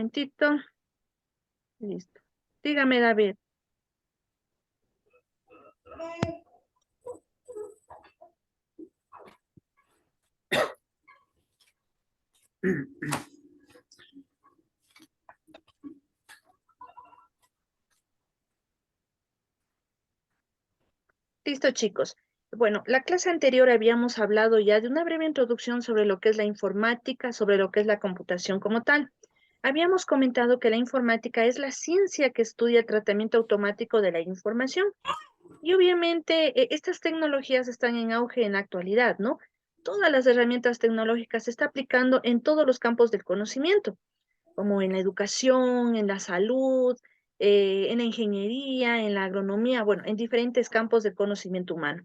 momentito. Listo. Dígame, David. Listo, chicos. Bueno, la clase anterior habíamos hablado ya de una breve introducción sobre lo que es la informática, sobre lo que es la computación como tal. Habíamos comentado que la informática es la ciencia que estudia el tratamiento automático de la información. Y obviamente estas tecnologías están en auge en la actualidad, ¿no? Todas las herramientas tecnológicas se está aplicando en todos los campos del conocimiento, como en la educación, en la salud, en la ingeniería, en la agronomía, bueno, en diferentes campos del conocimiento humano.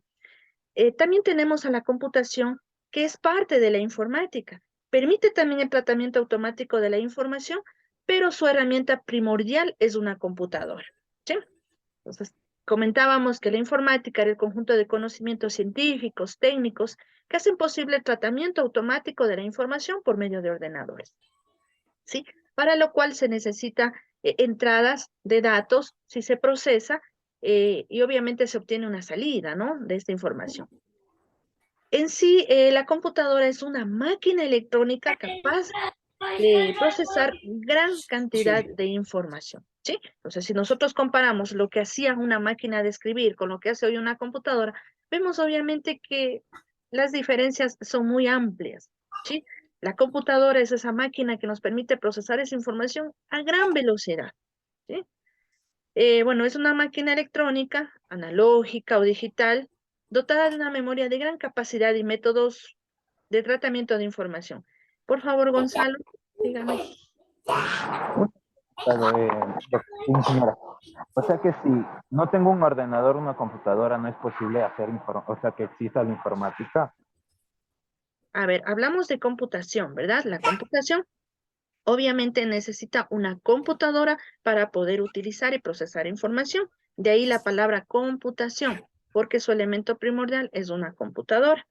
También tenemos a la computación, que es parte de la informática. Permite también el tratamiento automático de la información, pero su herramienta primordial es una computadora. ¿Sí? Entonces, comentábamos que la informática era el conjunto de conocimientos científicos, técnicos, que hacen posible el tratamiento automático de la información por medio de ordenadores. ¿Sí? Para lo cual se necesita entradas de datos, si se procesa, y obviamente se obtiene una salida, ¿no? De esta información. En sí, la computadora es una máquina electrónica capaz de procesar gran cantidad de información, ¿sí? Entonces, si nosotros comparamos lo que hacía una máquina de escribir con lo que hace hoy una computadora, vemos obviamente que las diferencias son muy amplias, ¿sí? La computadora es esa máquina que nos permite procesar esa información a gran velocidad, ¿sí? Bueno, es una máquina electrónica, analógica o digital, dotada de una memoria de gran capacidad y métodos de tratamiento de información. Por favor, Gonzalo, dígame. Ingeniera. O sea que si no tengo un ordenador, una computadora, no es posible hacer, o sea, que exista la informática. A ver, hablamos de computación, ¿verdad? La computación obviamente necesita una computadora para poder utilizar y procesar información. De ahí la palabra computación, porque su elemento primordial es una computadora.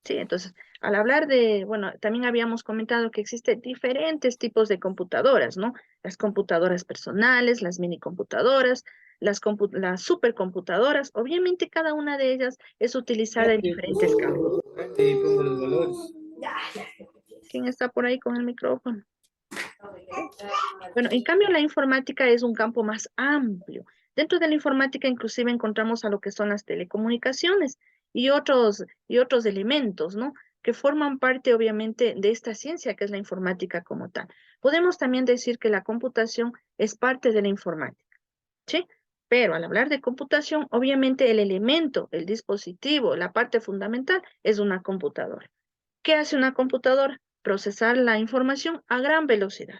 Sí, entonces, al hablar de, bueno, también habíamos comentado que existen diferentes tipos de computadoras, ¿no? Las computadoras personales, las minicomputadoras, las supercomputadoras. Obviamente cada una de ellas es utilizada en diferentes campos. ¿Quién está por ahí con el micrófono? Sí. Bueno, en cambio la informática es un campo más amplio. Dentro de la informática inclusive encontramos a lo que son las telecomunicaciones y otros elementos, ¿no? Que forman parte obviamente de esta ciencia que es la informática como tal. Podemos también decir que la computación es parte de la informática, ¿sí? Pero al hablar de computación, obviamente el elemento, el dispositivo, la parte fundamental es una computadora. ¿Qué hace una computadora? Procesar la información a gran velocidad.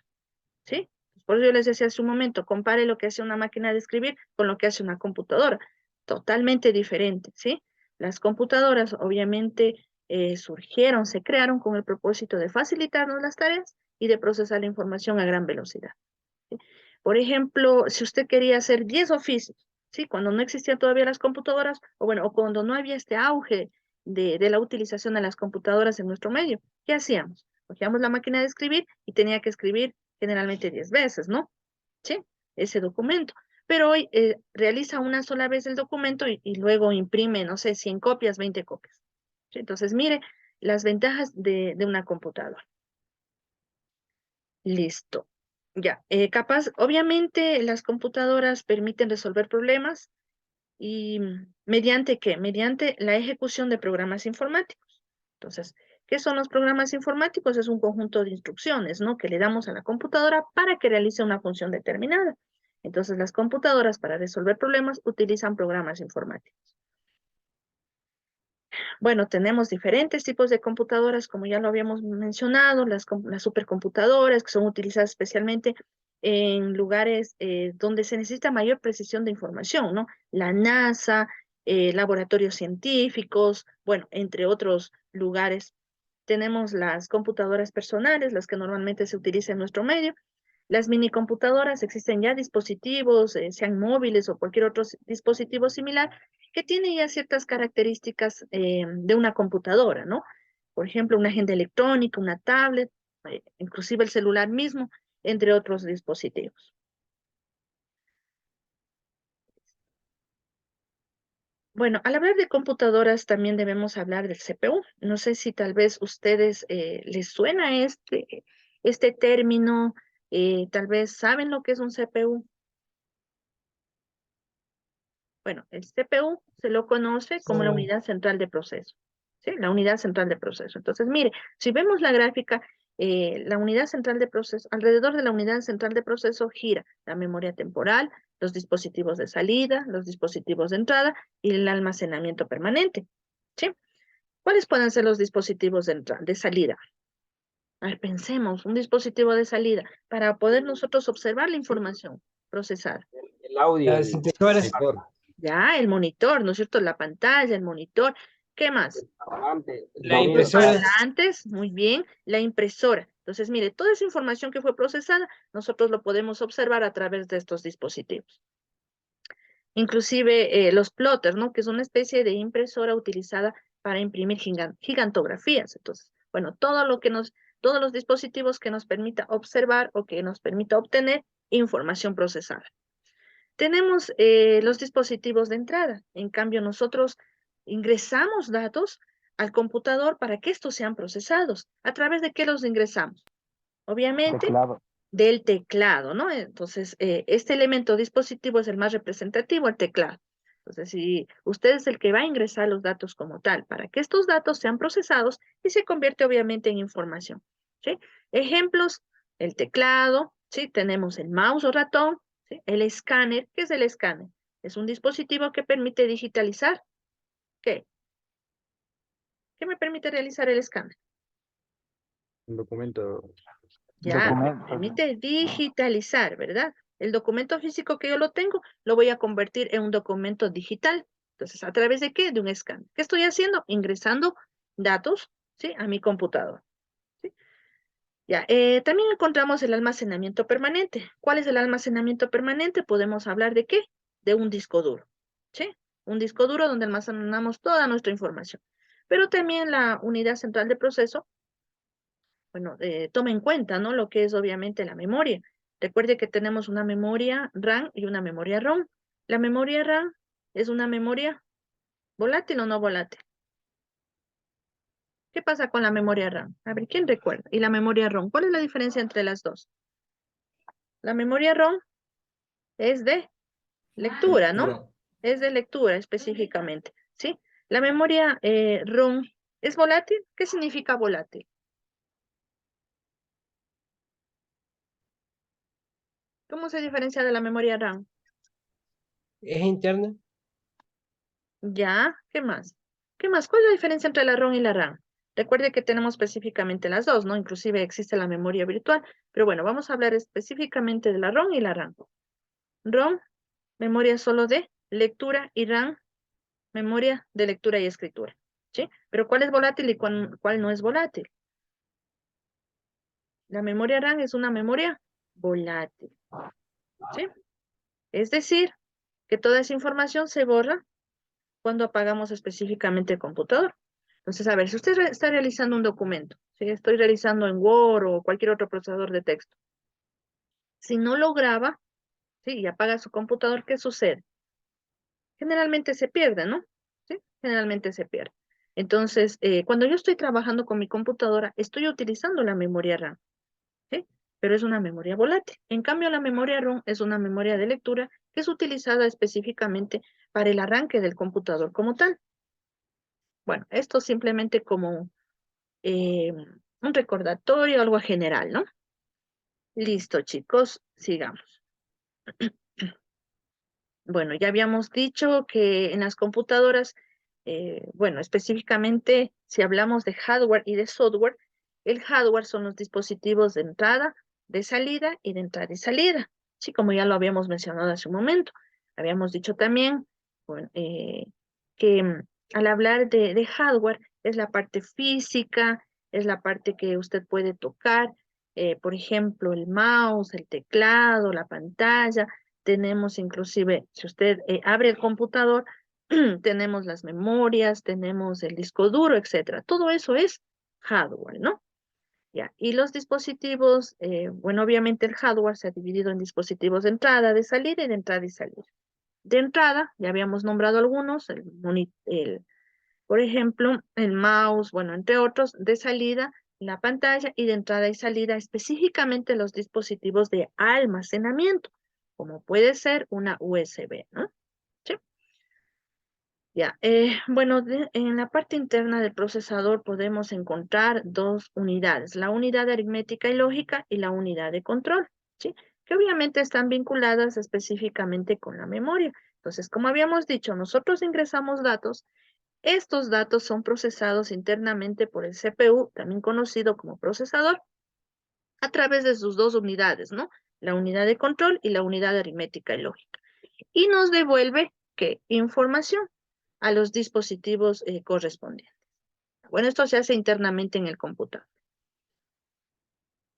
¿Sí? Por eso yo les decía hace un momento, compare lo que hace una máquina de escribir con lo que hace una computadora. Totalmente diferente, ¿sí? Las computadoras obviamente surgieron, se crearon con el propósito de facilitarnos las tareas y de procesar la información a gran velocidad. ¿Sí? Por ejemplo, si usted quería hacer 10 oficios, ¿sí? Cuando no existían todavía las computadoras, o bueno, o cuando no había este auge de la utilización de las computadoras en nuestro medio, ¿qué hacíamos? Cogíamos la máquina de escribir y tenía que escribir generalmente 10 veces, ¿no? ¿Sí? Ese documento. Pero hoy realiza una sola vez el documento y luego imprime, no sé, 100 copias, 20 copias. ¿Sí? Entonces, mire las ventajas de una computadora. Listo. Ya, capaz, obviamente las computadoras permiten resolver problemas y ¿mediante qué? Mediante la ejecución de programas informáticos. Entonces, ¿qué son los programas informáticos? Es un conjunto de instrucciones, ¿no? Que le damos a la computadora para que realice una función determinada. Entonces, las computadoras para resolver problemas utilizan programas informáticos. Bueno, tenemos diferentes tipos de computadoras, como ya lo habíamos mencionado, las supercomputadoras que son utilizadas especialmente en lugares donde se necesita mayor precisión de información, ¿no? La NASA, laboratorios científicos, bueno, entre otros lugares. Tenemos las computadoras personales, las que normalmente se utilizan en nuestro medio. Las minicomputadoras, existen ya dispositivos, sean móviles o cualquier otro dispositivo similar, que tiene ya ciertas características de una computadora, ¿no? Por ejemplo, una agenda electrónica, una tablet, inclusive el celular mismo, entre otros dispositivos. Bueno, al hablar de computadoras también debemos hablar del CPU. No sé si tal vez ustedes les suena este término, tal vez saben lo que es un CPU. Bueno, el CPU se lo conoce como la unidad central de proceso, ¿sí? La unidad central de proceso. Entonces, mire, si vemos la gráfica, la unidad central de proceso, alrededor de la unidad central de proceso gira la memoria temporal, los dispositivos de salida, los dispositivos de entrada y el almacenamiento permanente, ¿sí? ¿Cuáles pueden ser los dispositivos de salida? A ver, pensemos, un dispositivo de salida para poder nosotros observar la información procesada. El audio, Las impresoras. monitor, Ya, el monitor, ¿no es cierto? La pantalla, el monitor. ¿Qué más? parlante, La sonido, impresora. Parlantes, muy bien. La impresora. Entonces, mire, toda esa información que fue procesada, nosotros lo podemos observar a través de estos dispositivos. Inclusive los plotters, ¿no? Que es una especie de impresora utilizada para imprimir gigantografías. Entonces, bueno, todos los dispositivos que nos permita observar o que nos permita obtener información procesada. Tenemos los dispositivos de entrada. En cambio, nosotros ingresamos datos al computador para que estos sean procesados. ¿A través de qué los ingresamos? Obviamente, Teclado. del teclado, ¿no? Entonces, este elemento dispositivo es el más representativo, el teclado. Entonces, si usted es el que va a ingresar los datos como tal, para que estos datos sean procesados y se convierte obviamente en información, ¿sí? Ejemplos, el teclado, ¿sí? Tenemos el mouse o ratón, ¿sí? El escáner, ¿qué es el escáner? Es un dispositivo que permite digitalizar. ¿Qué? ¿Qué me permite realizar el escáner? un documento. Ya, me Documentos. permite digitalizar, ¿verdad? El documento físico que yo lo tengo, lo voy a convertir en un documento digital. Entonces, ¿a través de qué? De un escáner. ¿Qué estoy haciendo? Ingresando datos, ¿sí? A mi computador, ¿sí? Ya, también encontramos el almacenamiento permanente. ¿Cuál es el almacenamiento permanente? Podemos hablar de qué? De un disco duro, ¿sí? Un disco duro donde almacenamos toda nuestra información. Pero también la unidad central de proceso, bueno, toma en cuenta, ¿no? Lo que es obviamente la memoria. Recuerde que tenemos una memoria RAM y una memoria ROM. La memoria RAM es una memoria volátil o no volátil. ¿Qué pasa con la memoria RAM? A ver, ¿quién recuerda? Y la memoria ROM, ¿cuál es la diferencia entre las dos? La memoria ROM es de lectura, ¿no? Es de lectura específicamente, ¿sí? La memoria ROM es volátil. ¿Qué significa volátil? ¿Cómo se diferencia de la memoria RAM? ¿Es interna? Ya, ¿qué más? ¿Qué más? ¿Cuál es la diferencia entre la ROM y la RAM? Recuerde que tenemos específicamente las dos, ¿no? Inclusive existe la memoria virtual, pero bueno, vamos a hablar específicamente de la ROM y la RAM. ROM, memoria solo de lectura y RAM, memoria de lectura y escritura, ¿sí? Pero ¿cuál es volátil y cuál no es volátil? La memoria RAM es una memoria volátil, ¿sí? Es decir, que toda esa información se borra cuando apagamos específicamente el computador. Entonces, a ver, si usted está realizando un documento, si estoy realizando en Word o cualquier otro procesador de texto, si no lo graba, ¿sí? Y apaga su computador, ¿qué sucede? Generalmente se pierde, ¿no? ¿Sí? Generalmente se pierde. Entonces, cuando yo estoy trabajando con mi computadora, estoy utilizando la memoria RAM, ¿sí? Pero es una memoria volátil. En cambio, la memoria ROM es una memoria de lectura que es utilizada específicamente para el arranque del computador como tal. Bueno, esto simplemente como eh, un recordatorio, algo general, ¿no? Listo, chicos, sigamos. Bueno, ya habíamos dicho que en las computadoras, bueno, específicamente si hablamos de hardware y de software, el hardware son los dispositivos de entrada, de salida y de entrada y salida. Sí, como ya lo habíamos mencionado hace un momento. Habíamos dicho también bueno, que al hablar de hardware es la parte física, es la parte que usted puede tocar, por ejemplo, el mouse, el teclado, la pantalla. Tenemos inclusive, si usted abre el computador, tenemos las memorias, tenemos el disco duro, etcétera. Todo eso es hardware, ¿no? Ya, y los dispositivos, bueno, obviamente el hardware se ha dividido en dispositivos de entrada, de salida y de entrada y salida. De entrada, ya habíamos nombrado algunos, por ejemplo, el mouse, bueno, entre otros, de salida, la pantalla y de entrada y salida, específicamente los dispositivos de almacenamiento, como puede ser una USB, ¿no? Sí. Ya, bueno, en la parte interna del procesador podemos encontrar dos unidades, la unidad de aritmética y lógica y la unidad de control, ¿sí? Que obviamente están vinculadas específicamente con la memoria. Entonces, como habíamos dicho, nosotros ingresamos datos, estos datos son procesados internamente por el CPU, también conocido como procesador, a través de sus dos unidades, ¿no? La unidad de control y la unidad de aritmética y lógica. Y nos devuelve, ¿qué? Información a los dispositivos correspondientes. Bueno, esto se hace internamente en el computador.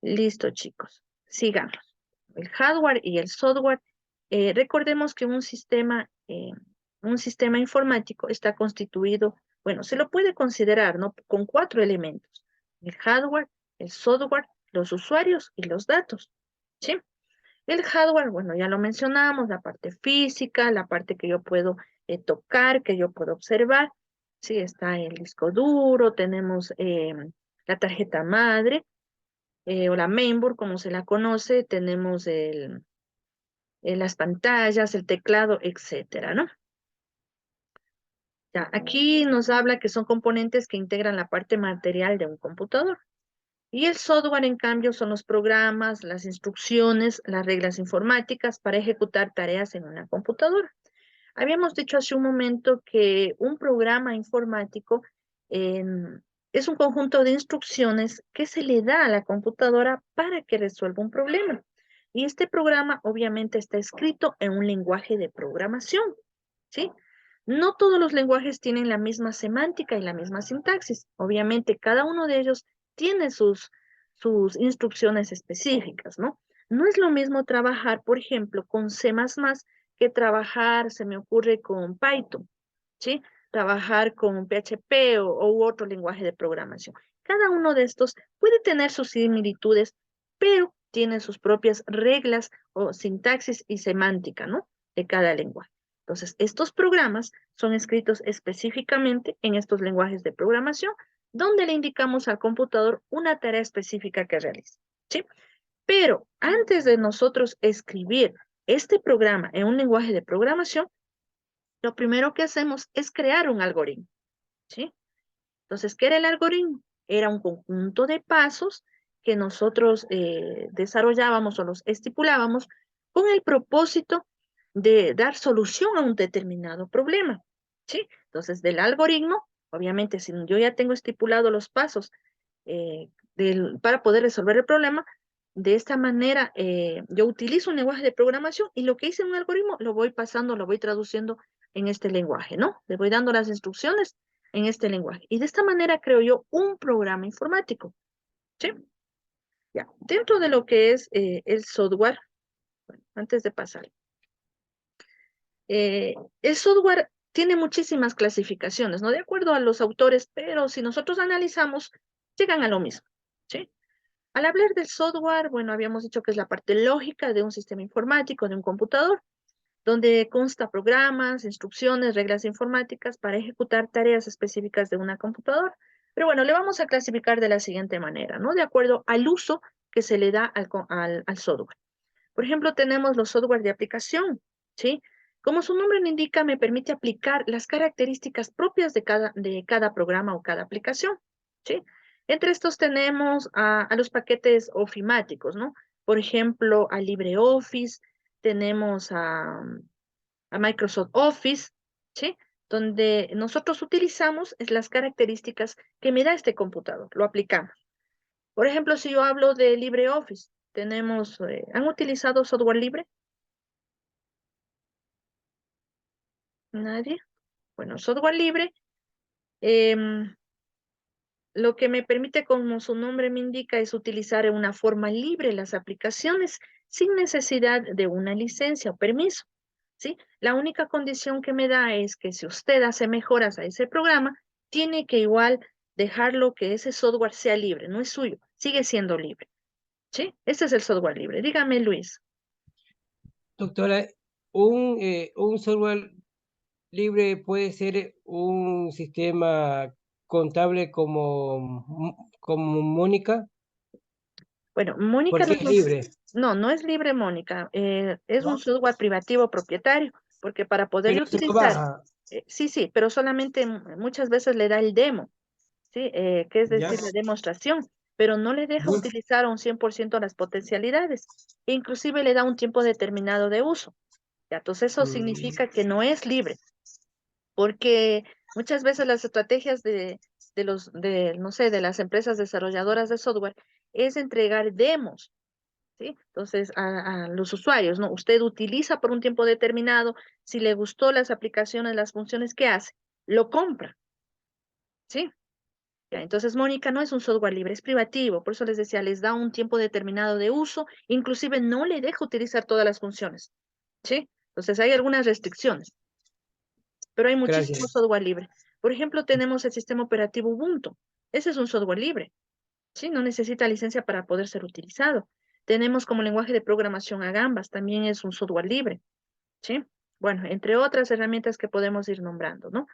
Listo, chicos. Sigamos. El hardware y el software. Recordemos que un sistema informático está constituido, bueno, se lo puede considerar, ¿no? Con 4 elementos. El hardware, el software, los usuarios y los datos. ¿Sí? El hardware, bueno, ya lo mencionamos, la parte física, la parte que yo puedo tocar, que yo puedo observar. Sí, está el disco duro, tenemos la tarjeta madre o la mainboard, como se la conoce, tenemos las pantallas, el teclado, etcétera, ¿no? Ya, aquí nos habla que son componentes que integran la parte material de un computador. Y el software, en cambio, son los programas, las instrucciones, las reglas informáticas para ejecutar tareas en una computadora. Habíamos dicho hace un momento que un programa informático es un conjunto de instrucciones que se le da a la computadora para que resuelva un problema. Y este programa obviamente está escrito en un lenguaje de programación, ¿sí? No todos los lenguajes tienen la misma semántica y la misma sintaxis. Obviamente, cada uno de ellos tiene sus instrucciones específicas, ¿no? No es lo mismo trabajar, por ejemplo, con C++ que trabajar, se me ocurre, con Python, ¿sí? Trabajar con PHP o u otro lenguaje de programación. Cada uno de estos puede tener sus similitudes, pero tiene sus propias reglas o sintaxis y semántica, ¿no? De cada lenguaje. Entonces, estos programas son escritos específicamente en estos lenguajes de programación, donde le indicamos al computador una tarea específica que realice, ¿sí? Pero antes de nosotros escribir este programa en un lenguaje de programación, lo primero que hacemos es crear un algoritmo, ¿sí? Entonces, ¿qué era el algoritmo? Era un conjunto de pasos que nosotros desarrollábamos o los estipulábamos con el propósito de dar solución a un determinado problema, ¿sí? Entonces, del algoritmo, obviamente, si yo ya tengo estipulado los pasos para poder resolver el problema, de esta manera yo utilizo un lenguaje de programación y lo que hice en un algoritmo lo voy pasando, lo voy traduciendo en este lenguaje, ¿no? Le voy dando las instrucciones en este lenguaje. Y de esta manera creo yo un programa informático, ¿sí? Ya, dentro de lo que es el software, bueno, antes de pasar, el software tiene muchísimas clasificaciones, ¿no? De acuerdo a los autores, pero si nosotros analizamos, llegan a lo mismo, ¿sí? Al hablar del software, bueno, habíamos dicho que es la parte lógica de un sistema informático, de un computador, donde consta programas, instrucciones, reglas informáticas para ejecutar tareas específicas de una computadora. Pero bueno, le vamos a clasificar de la siguiente manera, ¿no? De acuerdo al uso que se le da al software. Por ejemplo, tenemos los software de aplicación, ¿sí? Como su nombre lo indica, me permite aplicar las características propias de cada programa o cada aplicación, ¿sí? Entre estos tenemos a los paquetes ofimáticos, ¿no? Por ejemplo, a LibreOffice, tenemos a Microsoft Office, ¿sí? Donde nosotros utilizamos las características que me da este computador, lo aplicamos. Por ejemplo, si yo hablo de LibreOffice, tenemos, ¿han utilizado software libre? ¿Nadie? Bueno, software libre, em, lo que me permite, como su nombre me indica, es utilizar en una forma libre las aplicaciones sin necesidad de una licencia o permiso, ¿sí? La única condición que me da es que si usted hace mejoras a ese programa, tiene que igual dejarlo que ese software sea libre, no es suyo, sigue siendo libre. ¿Sí? Este es el software libre. Dígame, Luis. Doctora, un software libre puede ser un sistema contable como Mónica, Bueno, Mónica no porque es es libre, no es libre, Mónica. Es un ¿no? software privativo propietario, porque para poderlo Pero se lo utilizar, baja, sí, sí, pero solamente muchas veces le da el demo, ¿sí? Que es ¿ya? decir, la demostración, pero no le deja Ujú. utilizar a un 100% las potencialidades. E inclusive le da un tiempo determinado de uso. ¿Ya? Entonces eso Mm, significa que no es libre, porque muchas veces las estrategias no sé, de las empresas desarrolladoras de software es entregar demos, ¿sí? Entonces, a los usuarios, ¿no? Usted utiliza por un tiempo determinado, si le gustó las aplicaciones, las funciones que hace, lo compra, ¿sí? Ya, entonces, Mónica no es un software libre, es privativo, por eso les decía, les da un tiempo determinado de uso, inclusive no le deja utilizar todas las funciones, ¿sí? Entonces, hay algunas restricciones, pero hay muchísimo gracias. software libre. Por ejemplo, tenemos el sistema operativo Ubuntu, ese es un software libre, ¿sí? No necesita licencia para poder ser utilizado. Tenemos como lenguaje de programación a Gambas, también es un software libre, ¿sí? Bueno, entre otras herramientas que podemos ir nombrando, ¿no?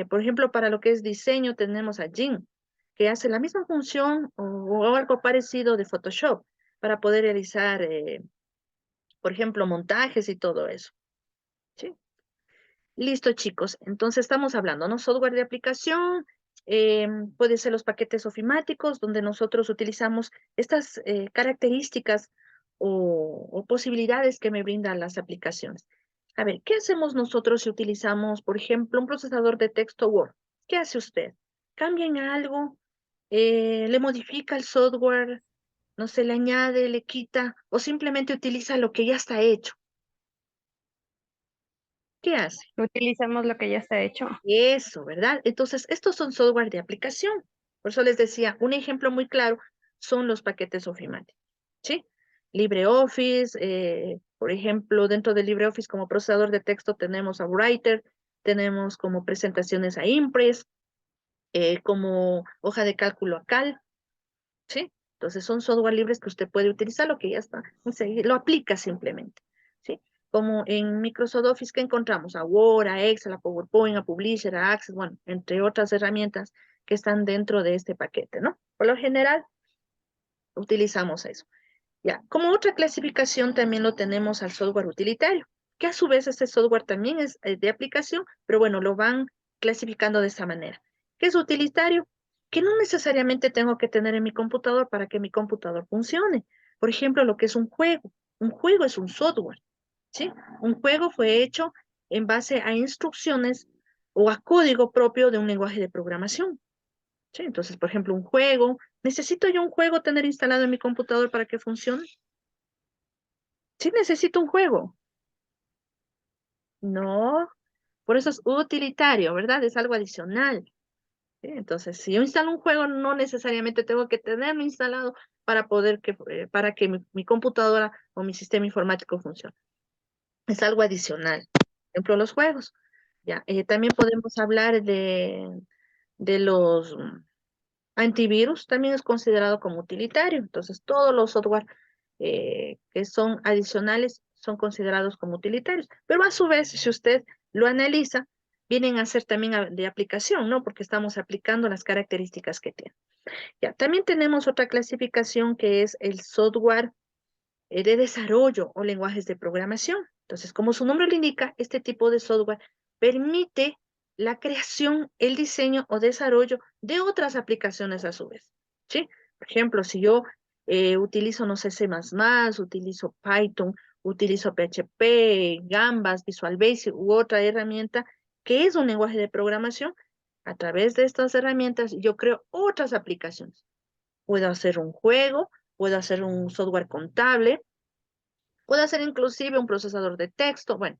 Por ejemplo, para lo que es diseño tenemos a Jing, que hace la misma función o algo parecido de Photoshop para poder realizar, por ejemplo, montajes y todo eso, ¿sí? Listo, chicos. Entonces estamos hablando, ¿no? Software de aplicación, puede ser los paquetes ofimáticos, donde nosotros utilizamos estas características o posibilidades que me brindan las aplicaciones. A ver, ¿qué hacemos nosotros si utilizamos, por ejemplo, un procesador de texto Word? ¿Qué hace usted? ¿Cambia en algo? ¿Le modifica el software? ¿No se le añade, le quita? ¿O simplemente utiliza lo que ya está hecho? ¿Qué hace? Utilicemos lo que ya está hecho. Eso, ¿verdad? Entonces, estos son software de aplicación. Por eso les decía, un ejemplo muy claro son los paquetes ofimáticos, ¿sí? LibreOffice, por ejemplo, dentro de LibreOffice como procesador de texto tenemos a Writer, tenemos como presentaciones a Impress, como hoja de cálculo a Cal, ¿sí? Entonces son software libres que usted puede utilizar, lo que ya está, lo aplica simplemente, ¿sí? Como en Microsoft Office que encontramos a Word, a Excel, a PowerPoint, a Publisher, a Access, bueno, entre otras herramientas que están dentro de este paquete, ¿no? Por lo general, utilizamos eso. Ya, como otra clasificación también lo tenemos al software utilitario, que a su vez este software también es de aplicación, pero bueno, lo van clasificando de esta manera. ¿Qué es utilitario? Que no necesariamente tengo que tener en mi computador para que mi computador funcione. Por ejemplo, lo que es un juego. Un juego es un software, ¿sí? Un juego fue hecho en base a instrucciones o a código propio de un lenguaje de programación. ¿Sí? Entonces, por ejemplo, un juego. ¿Necesito yo un juego tener instalado en mi computador para que funcione? Sí necesito un juego. No, por eso es utilitario, ¿verdad? Es algo adicional. ¿Sí? Entonces, si yo instalo un juego, no necesariamente tengo que tenerlo instalado para que mi computadora o mi sistema informático funcione. Es algo adicional. Por ejemplo, los juegos. Ya, también podemos hablar de los antivirus, también es considerado como utilitario. Entonces, todos los software que son adicionales son considerados como utilitarios. Pero a su vez, si usted lo analiza, vienen a ser también de aplicación, ¿no? Porque estamos aplicando las características que tiene. Ya, también tenemos otra clasificación que es el software de desarrollo o lenguajes de programación. Entonces, como su nombre lo indica, este tipo de software permite la creación, el diseño o desarrollo de otras aplicaciones a su vez. ¿Sí? Por ejemplo, si yo utilizo, no sé, C++, utilizo Python, utilizo PHP, Gambas, Visual Basic u otra herramienta que es un lenguaje de programación, a través de estas herramientas yo creo otras aplicaciones. Puedo hacer un juego, puedo hacer un software contable, puedo hacer inclusive un procesador de texto, bueno,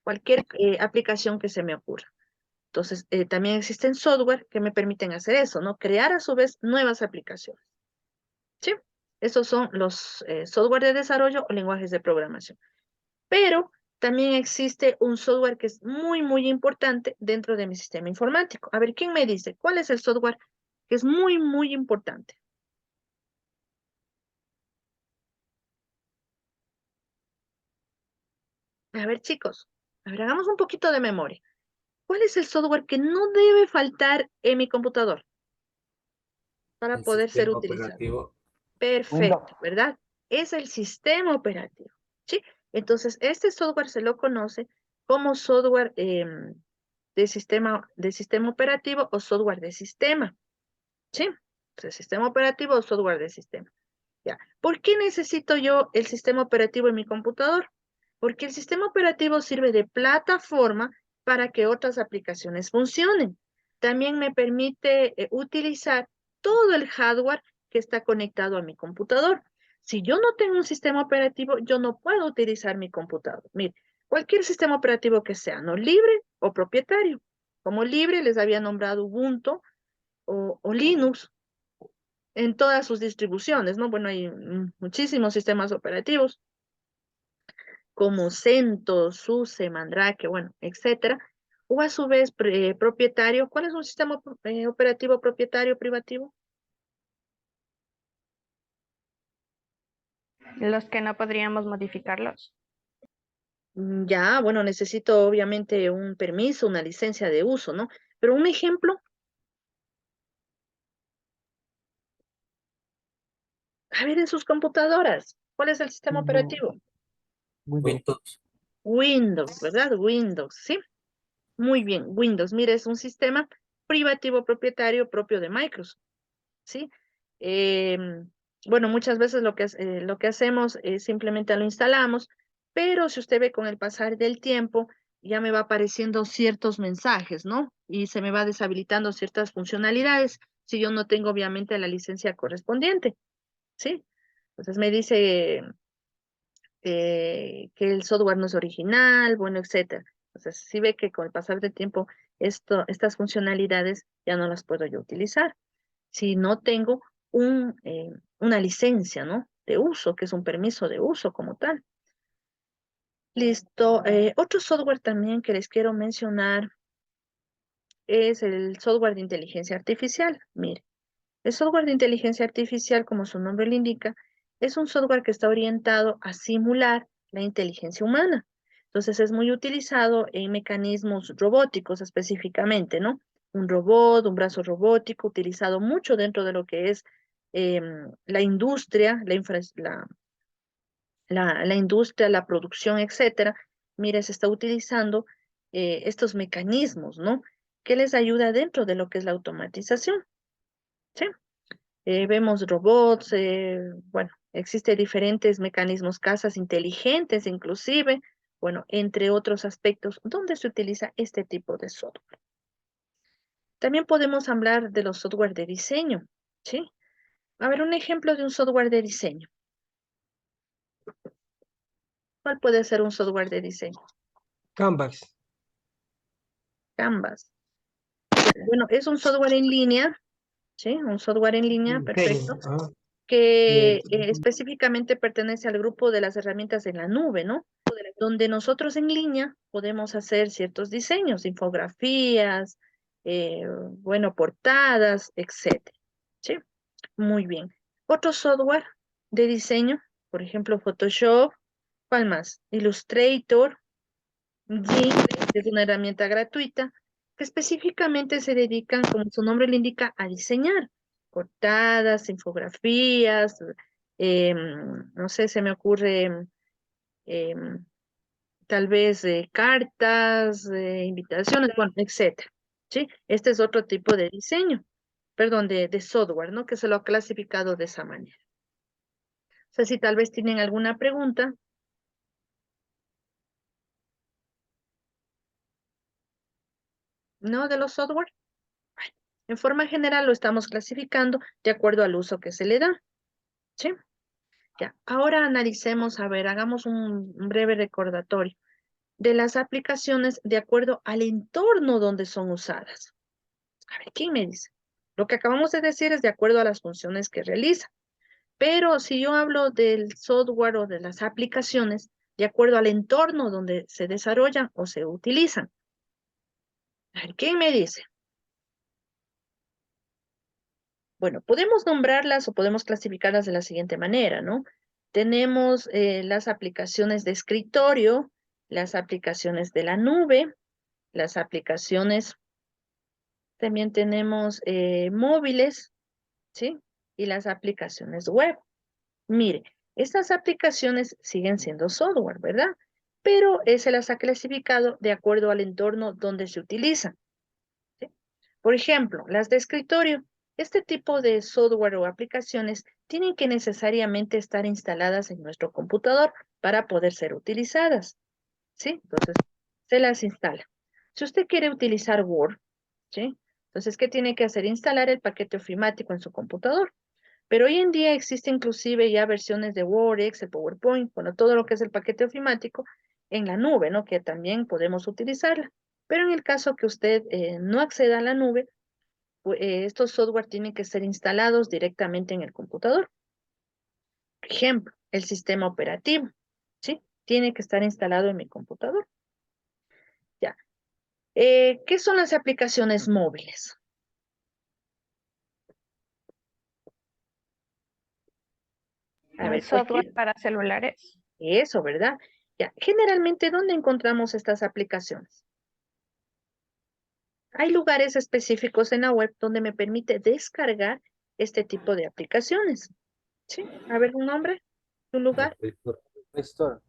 cualquier aplicación que se me ocurra. Entonces, también existen software que me permiten hacer eso, ¿no? Crear a su vez nuevas aplicaciones. ¿Sí? Esos son los software de desarrollo o lenguajes de programación. Pero también existe un software que es muy, muy importante dentro de mi sistema informático. A ver, ¿quién me dice cuál es el software que es muy, muy importante? A ver, chicos, a ver, hagamos un poquito de memoria. ¿Cuál es el software que no debe faltar en mi computador para El poder ser sistema utilizado? operativo. Windows. Perfecto, ¿verdad? Es el sistema operativo, ¿sí? Entonces, este software se lo conoce como software de sistema operativo o software de sistema, ¿sí? Entonces, sistema operativo o software de sistema. Ya. ¿Por qué necesito yo el sistema operativo en mi computador? Porque el sistema operativo sirve de plataforma para que otras aplicaciones funcionen. También me permite utilizar todo el hardware que está conectado a mi computador. Si yo no tengo un sistema operativo, yo no puedo utilizar mi computador. Mire, cualquier sistema operativo que sea, ¿no? Libre o propietario. Como libre les había nombrado Ubuntu o Linux en todas sus distribuciones, ¿no? Bueno, hay muchísimos sistemas operativos como CentOS, SUSE, Mandrake, bueno, etcétera. O a su vez propietario. ¿Cuál es un sistema operativo propietario privativo? Los que no podríamos modificarlos. Ya, bueno, necesito obviamente un permiso, una licencia de uso, ¿no? Pero un ejemplo, a ver en sus computadoras, ¿cuál es el sistema operativo? Windows. Windows. Windows, ¿verdad? Windows, ¿sí? Muy bien, Windows, mire, es un sistema privativo propietario propio de Microsoft, ¿sí? Bueno, muchas veces lo que hacemos es simplemente lo instalamos, pero si usted ve con el pasar del tiempo, ya me va apareciendo ciertos mensajes, ¿no? Y se me va deshabilitando ciertas funcionalidades si yo no tengo obviamente la licencia correspondiente, ¿sí? Entonces me dice que el software no es original, bueno, etcétera. Entonces, si ve que con el pasar del tiempo estas funcionalidades ya no las puedo yo utilizar. Si no tengo una licencia, ¿no? De uso, que es un permiso de uso como tal. Listo. Otro software también que les quiero mencionar es el software de inteligencia artificial. Mire, el software de inteligencia artificial, como su nombre le indica, es un software que está orientado a simular la inteligencia humana. Entonces es muy utilizado en mecanismos robóticos específicamente, ¿no? Un robot, un brazo robótico, utilizado mucho dentro de lo que es la industria, la industria, la producción, etcétera. Mire, se está utilizando estos mecanismos, ¿no? Que les ayuda dentro de lo que es la automatización, ¿sí? Vemos robots, bueno, existen diferentes mecanismos, casas inteligentes inclusive, bueno, entre otros aspectos donde se utiliza este tipo de software. También podemos hablar de los software de diseño, ¿sí? A ver, un ejemplo de un software de diseño. ¿Cuál puede ser un software de diseño? Canvas. Canvas. Bueno, es un software en línea, ¿sí? Un software en línea, perfecto, Ajá. que Eh, específicamente pertenece al grupo de las herramientas en la nube, ¿no? Donde nosotros en línea podemos hacer ciertos diseños, infografías, bueno, portadas, etcétera. ¿Sí? Muy bien. Otro software de diseño, por ejemplo, Photoshop, ¿cuál más? Illustrator, Gimp, que es una herramienta gratuita, que específicamente se dedican, como su nombre le indica, a diseñar portadas, infografías, no sé, se me ocurre em, tal vez cartas, invitaciones, bueno, etcétera. ¿Sí? Este es otro tipo de diseño, perdón, de software, ¿no? Que se lo ha clasificado de esa manera. O sea, si tal vez tienen alguna pregunta. ¿No? De los software. Bueno, en forma general lo estamos clasificando de acuerdo al uso que se le da. ¿Sí? Ya. Ahora analicemos, a ver, hagamos un breve recordatorio de las aplicaciones de acuerdo al entorno donde son usadas. A ver, ¿quién me dice? Lo que acabamos de decir es de acuerdo a las funciones que realiza. Pero si yo hablo del software o de las aplicaciones, de acuerdo al entorno donde se desarrollan o se utilizan. A ver, ¿quién me dice? Bueno, podemos nombrarlas o podemos clasificarlas de la siguiente manera, ¿no? Tenemos las aplicaciones de escritorio, las aplicaciones de la nube, las aplicaciones, también tenemos móviles, ¿sí? Y las aplicaciones web. Mire, estas aplicaciones siguen siendo software, ¿verdad? Pero se las ha clasificado de acuerdo al entorno donde se utilizan, ¿sí? Por ejemplo, las de escritorio. Este tipo de software o aplicaciones tienen que necesariamente estar instaladas en nuestro computador para poder ser utilizadas, ¿sí? Entonces, se las instala. Si usted quiere utilizar Word, ¿sí? Entonces, ¿qué tiene que hacer? Instalar el paquete ofimático en su computador. Pero hoy en día existe inclusive ya versiones de Word, Excel, PowerPoint, bueno, todo lo que es el paquete ofimático en la nube, ¿no? Que también podemos utilizarla. Pero en el caso que usted no acceda a la nube, estos software tienen que ser instalados directamente en el computador. Por ejemplo, el sistema operativo, ¿sí? Tiene que estar instalado en mi computador. Ya. ¿Qué son las aplicaciones móviles? A Un ver, software para celulares. eso, ¿verdad? Ya. Generalmente, ¿dónde encontramos estas aplicaciones? Hay lugares específicos en la web donde me permite descargar este tipo de aplicaciones. ¿Sí? A ver, un nombre, un lugar. Play Store. App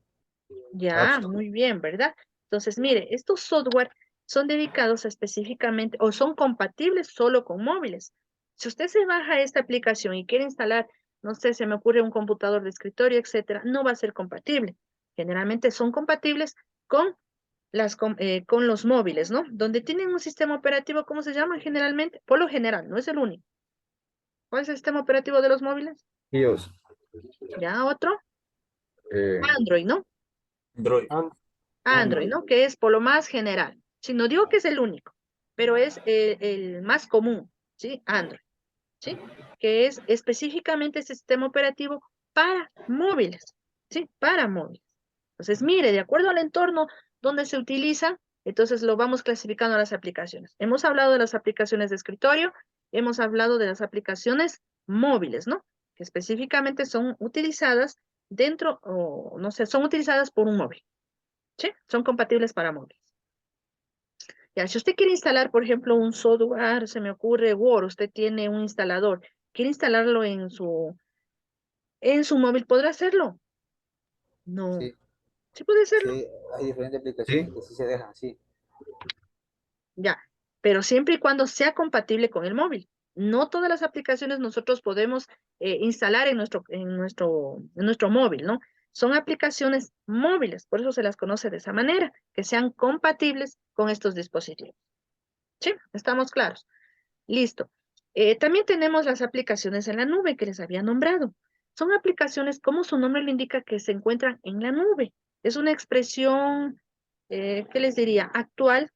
Ya, Store. muy bien, ¿verdad? Entonces, mire, estos software son dedicados específicamente o son compatibles solo con móviles. Si usted se baja esta aplicación y quiere instalar, no sé, se me ocurre un computador de escritorio, etcétera, no va a ser compatible. Generalmente son compatibles con con los móviles, ¿no? Donde tienen un sistema operativo, ¿cómo se llama generalmente? Por lo general, no es el único. ¿Cuál es el sistema operativo de los móviles? iOS. Ya, otro. Eh, Android, ¿no? Android. Android, ¿no? Que es por lo más general. Si no digo que es el único, pero es el más común, ¿sí? Android, ¿sí? Que es específicamente ese sistema operativo para móviles, ¿sí? Para móviles. Entonces, mire, de acuerdo al entorno donde se utiliza, entonces lo vamos clasificando a las aplicaciones. Hemos hablado de las aplicaciones de escritorio, hemos hablado de las aplicaciones móviles, ¿no? Que específicamente son utilizadas dentro, o no sé, son utilizadas por un móvil, ¿sí? Son compatibles para móviles. Ya, si usted quiere instalar, por ejemplo, un software, se me ocurre Word, usted tiene un instalador, quiere instalarlo en su móvil, ¿podrá hacerlo? No. Sí, ¿Sí puede hacerlo? sí, hay diferentes aplicaciones Sí. que sí se dejan, sí. Ya, pero siempre y cuando sea compatible con el móvil. No todas las aplicaciones nosotros podemos instalar en nuestro móvil, ¿no? Son aplicaciones móviles, por eso se las conoce de esa manera, que sean compatibles con estos dispositivos. ¿Sí? ¿Estamos claros? Listo. También tenemos las aplicaciones en la nube que les había nombrado. Son aplicaciones, como su nombre lo indica, que se encuentran en la nube. Es una expresión, ¿qué les diría? Actual,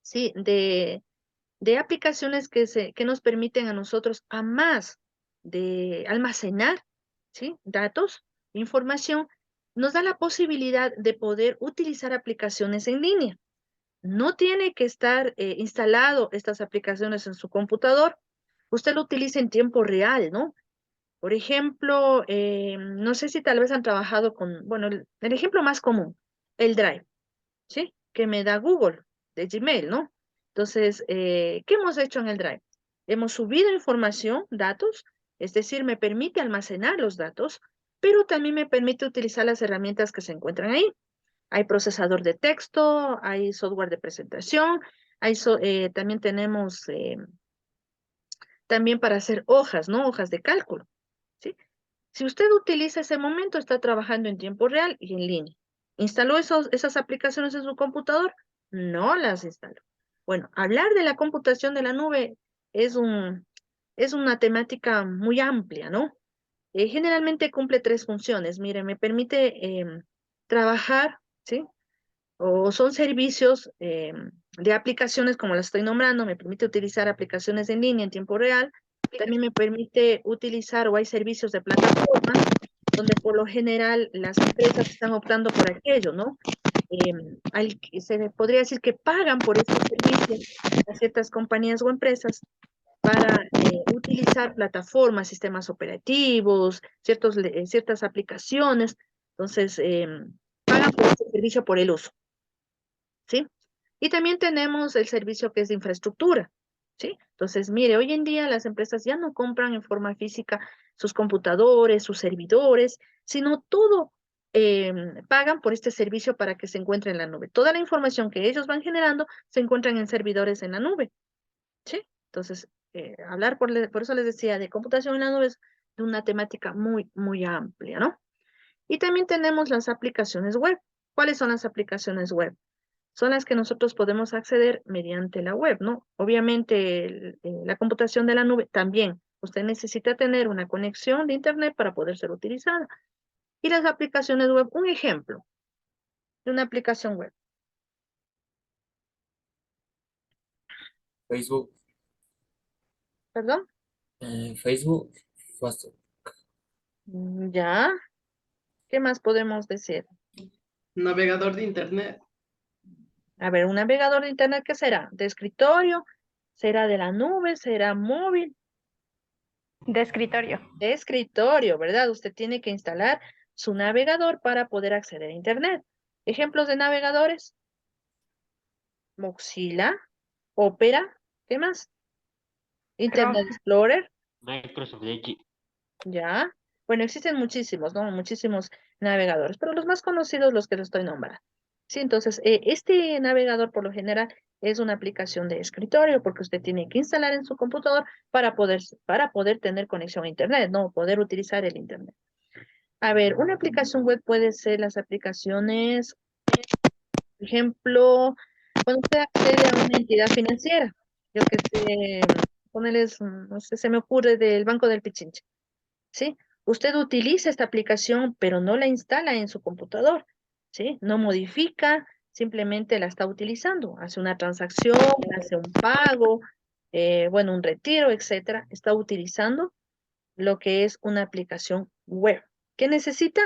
¿sí? De aplicaciones que nos permiten a nosotros, a más de almacenar, ¿sí? Datos, información, nos da la posibilidad de poder utilizar aplicaciones en línea. No tiene que estar instalado estas aplicaciones en su computador. Usted lo utiliza en tiempo real, ¿no? Por ejemplo, no sé si tal vez han trabajado con, bueno, el ejemplo más común, el Drive, ¿sí? Que me da Google, de Gmail, ¿no? Entonces, ¿qué hemos hecho en el Drive? Hemos subido información, datos, es decir, me permite almacenar los datos, pero también me permite utilizar las herramientas que se encuentran ahí. Hay procesador de texto, hay software de presentación, también tenemos también para hacer hojas, ¿no? Hojas de cálculo, ¿sí? Si usted utiliza ese momento, está trabajando en tiempo real y en línea. ¿Instaló esas aplicaciones en su computador? No las instaló. Bueno, hablar de la computación de la nube es es una temática muy amplia, ¿no? Generalmente cumple tres funciones. Mire, me permite trabajar, ¿sí? O son servicios de aplicaciones, como las estoy nombrando, me permite utilizar aplicaciones en línea en tiempo real. También me permite utilizar, o hay servicios de plataforma, donde por lo general las empresas están optando por aquello, ¿no? Se podría decir que pagan por estos servicios a ciertas compañías o empresas para utilizar plataformas, sistemas operativos, ciertas aplicaciones. Entonces, pagan por este servicio por el uso, ¿sí? Y también tenemos el servicio que es de infraestructura, ¿sí? Entonces, mire, hoy en día las empresas ya no compran en forma física sus computadores, sus servidores, sino todo pagan por este servicio para que se encuentre en la nube. Toda la información que ellos van generando se encuentran en servidores en la nube, ¿sí? Entonces, hablar por eso les decía de computación en la nube es de una temática muy, muy amplia, ¿no? Y también tenemos las aplicaciones web. ¿Cuáles son las aplicaciones web? Son las que nosotros podemos acceder mediante la web, ¿no? Obviamente, la computación de la nube también. Usted necesita tener una conexión de Internet para poder ser utilizada. Y las aplicaciones web, un ejemplo de una aplicación web. Facebook. ¿Perdón? Facebook. WhatsApp. Ya. ¿Qué más podemos decir? Navegador de internet. A ver, un navegador de Internet, ¿qué será? ¿De escritorio? ¿Será de la nube? ¿Será móvil? De escritorio. De escritorio, ¿verdad? Usted tiene que instalar su navegador para poder acceder a Internet. Ejemplos de navegadores: Mozilla, Opera, ¿qué más? Internet Chrome. Explorer, Microsoft Edge. ya. Bueno, existen muchísimos, ¿no? Muchísimos navegadores, pero los más conocidos los que les estoy nombrando. Sí, entonces, este navegador por lo general es una aplicación de escritorio porque usted tiene que instalar en su computador para poder tener conexión a Internet, ¿no? Poder utilizar el Internet. A ver, una aplicación web puede ser las aplicaciones, por ejemplo, cuando usted accede a una entidad financiera, yo que sé, ponerles, no sé, se me ocurre del Banco del Pichinche, ¿sí? Usted utiliza esta aplicación, pero no la instala en su computador, ¿sí? No modifica, simplemente la está utilizando. Hace una transacción, hace un pago, bueno, un retiro, etcétera. Está utilizando lo que es una aplicación web. ¿Qué necesita?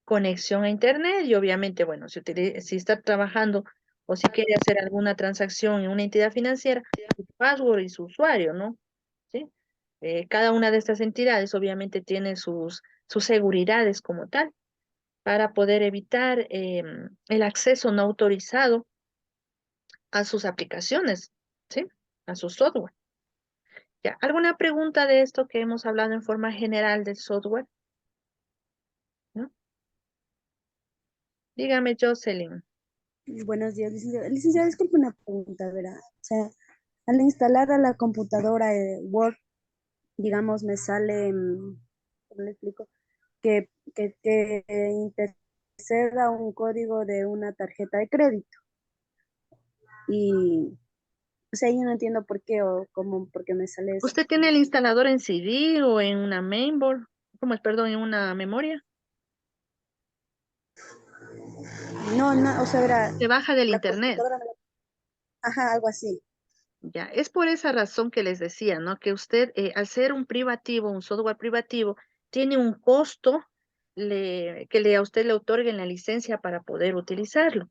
Conexión a Internet y obviamente, bueno, si está trabajando o si quiere hacer alguna transacción en una entidad financiera, su password y su usuario, ¿no? ¿Sí? Cada una de estas entidades obviamente tiene sus seguridades como tal para poder evitar el acceso no autorizado a sus aplicaciones, ¿sí? A su software. ¿Ya? ¿Alguna pregunta de esto que hemos hablado en forma general del software? ¿No? Dígame, Jocelyn. Buenos días, licenciado. Licenciado, disculpe una pregunta, ¿verdad? O sea, al instalar a la computadora Word, digamos, me sale, ¿cómo le explico? Que interceda un código de una tarjeta de crédito. Y, o sea, yo no entiendo por qué o cómo, por qué me sale eso. ¿Usted tiene el instalador en CD o en una mainboard? ¿Cómo es, perdón, en una memoria? No, no, o sea, verá, Se baja del la internet. computadora ajá, algo así. Ya, es por esa razón que les decía, ¿no? Que usted, al ser un privativo, un software privativo, tiene un costo a usted le otorguen la licencia para poder utilizarlo,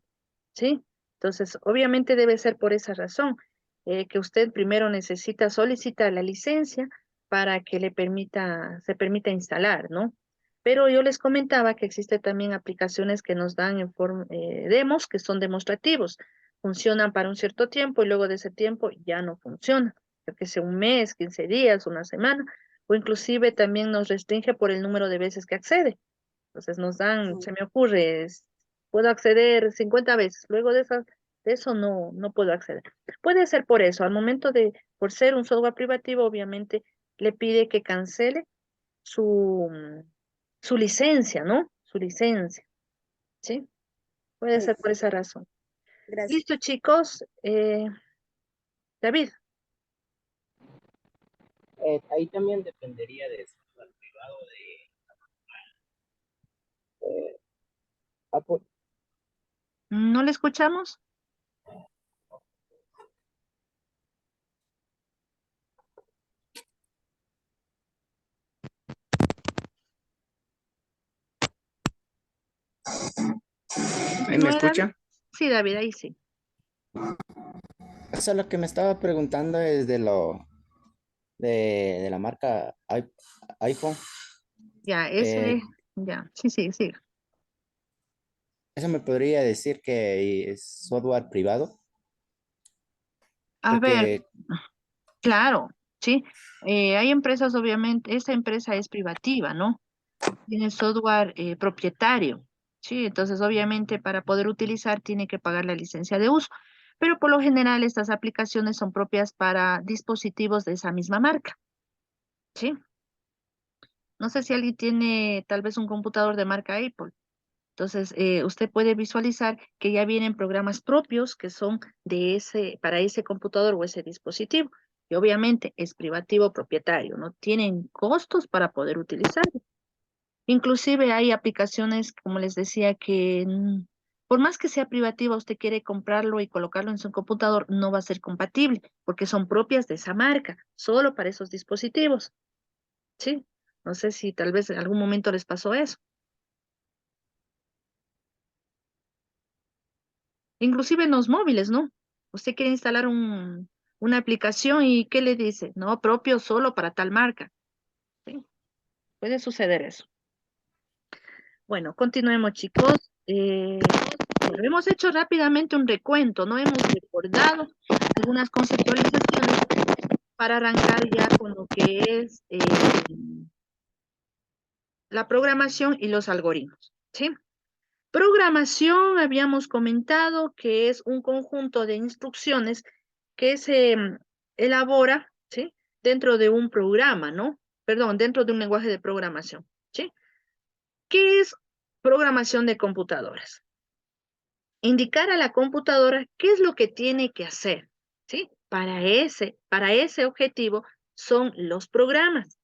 ¿sí? Entonces, obviamente debe ser por esa razón, que usted primero necesita solicitar la licencia para que se permita instalar, ¿no? Pero yo les comentaba que existe también aplicaciones que nos dan en forma, demos, que son demostrativos. Funcionan para un cierto tiempo y luego de ese tiempo ya no funcionan. Yo que sé, un mes, 15 días, una semana, o inclusive también nos restringe por el número de veces que accede. Entonces nos dan, se me ocurre, puedo acceder 50 veces, luego de eso no puedo acceder. Puede ser por eso, al momento por ser un software privativo, obviamente le pide que cancele su, su licencia, ¿no? Su licencia, ¿sí? Puede Sí, ser por esa razón. gracias. Listo, chicos. David, Ahí también dependería de software privado de Apple. ¿no le escuchamos? ¿Ahí me ¿No, David? escucha? Sí, David, ahí sí. Eso es lo que me estaba preguntando es de la marca iPhone. Ya, Eh, ya, sí, sí, sí. ¿Eso me podría decir que es software privado? A ver, Porque, claro, sí. Hay empresas, obviamente, esta empresa es privativa, ¿no? Tiene software propietario, ¿sí? Entonces, obviamente, para poder utilizar tiene que pagar la licencia de uso. Pero por lo general, estas aplicaciones son propias para dispositivos de esa misma marca, ¿sí? No sé si alguien tiene tal vez un computador de marca Apple. Entonces, usted puede visualizar que ya vienen programas propios que son de para ese computador o ese dispositivo. Y obviamente es privativo propietario, no tienen costos para poder utilizarlo. Inclusive hay aplicaciones, como les decía, que por más que sea privativa, usted quiere comprarlo y colocarlo en su computador, no va a ser compatible porque son propias de esa marca, solo para esos dispositivos. ¿Sí? No sé si tal vez en algún momento les pasó eso. Inclusive en los móviles, ¿no? Usted quiere instalar una aplicación y ¿qué le dice? No, propio solo para tal marca. ¿Sí? Puede suceder eso. Bueno, continuemos, chicos. Bueno, hemos hecho rápidamente un recuento, ¿no? Hemos recordado algunas conceptualizaciones para arrancar ya con lo que es la programación y los algoritmos, ¿sí? Programación, habíamos comentado que es un conjunto de instrucciones que se elabora, ¿sí? Dentro de un programa, ¿no? Perdón, dentro de un lenguaje de programación, ¿sí? ¿Qué es programación de computadoras? Indicar a la computadora qué es lo que tiene que hacer, ¿sí? Para ese objetivo son los programas,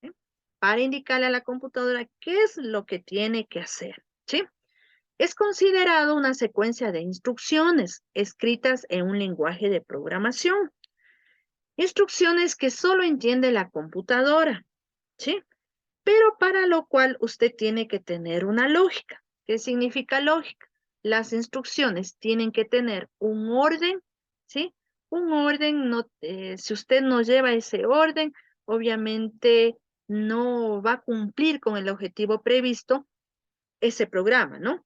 ¿sí? Para indicarle a la computadora qué es lo que tiene que hacer, ¿sí? Es considerado una secuencia de instrucciones escritas en un lenguaje de programación. Instrucciones que solo entiende la computadora, ¿sí? Pero para lo cual usted tiene que tener una lógica. ¿Qué significa lógica? Las instrucciones tienen que tener un orden, ¿sí? Un orden, no, si usted no lleva ese orden, obviamente no va a cumplir con el objetivo previsto ese programa, ¿no?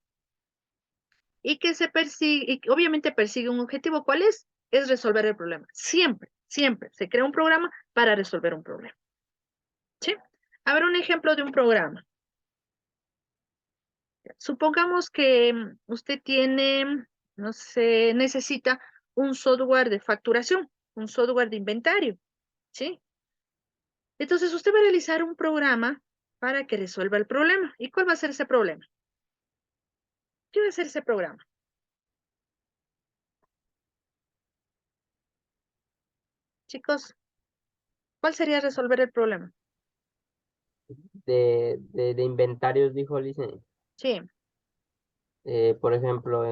Y que se persigue, y que obviamente persigue un objetivo. ¿Cuál es? Es resolver el problema. Siempre, siempre se crea un programa para resolver un problema. ¿Sí? A ver, un ejemplo de un programa. Supongamos que usted tiene, no sé, necesita un software de facturación, un software de inventario, ¿sí? Entonces usted va a realizar un programa para que resuelva el problema. ¿Y cuál va a ser ese problema? ¿Qué va a ser ese programa? Chicos, ¿cuál sería resolver el problema? De inventarios, dijo Licen. Sí, Por ejemplo,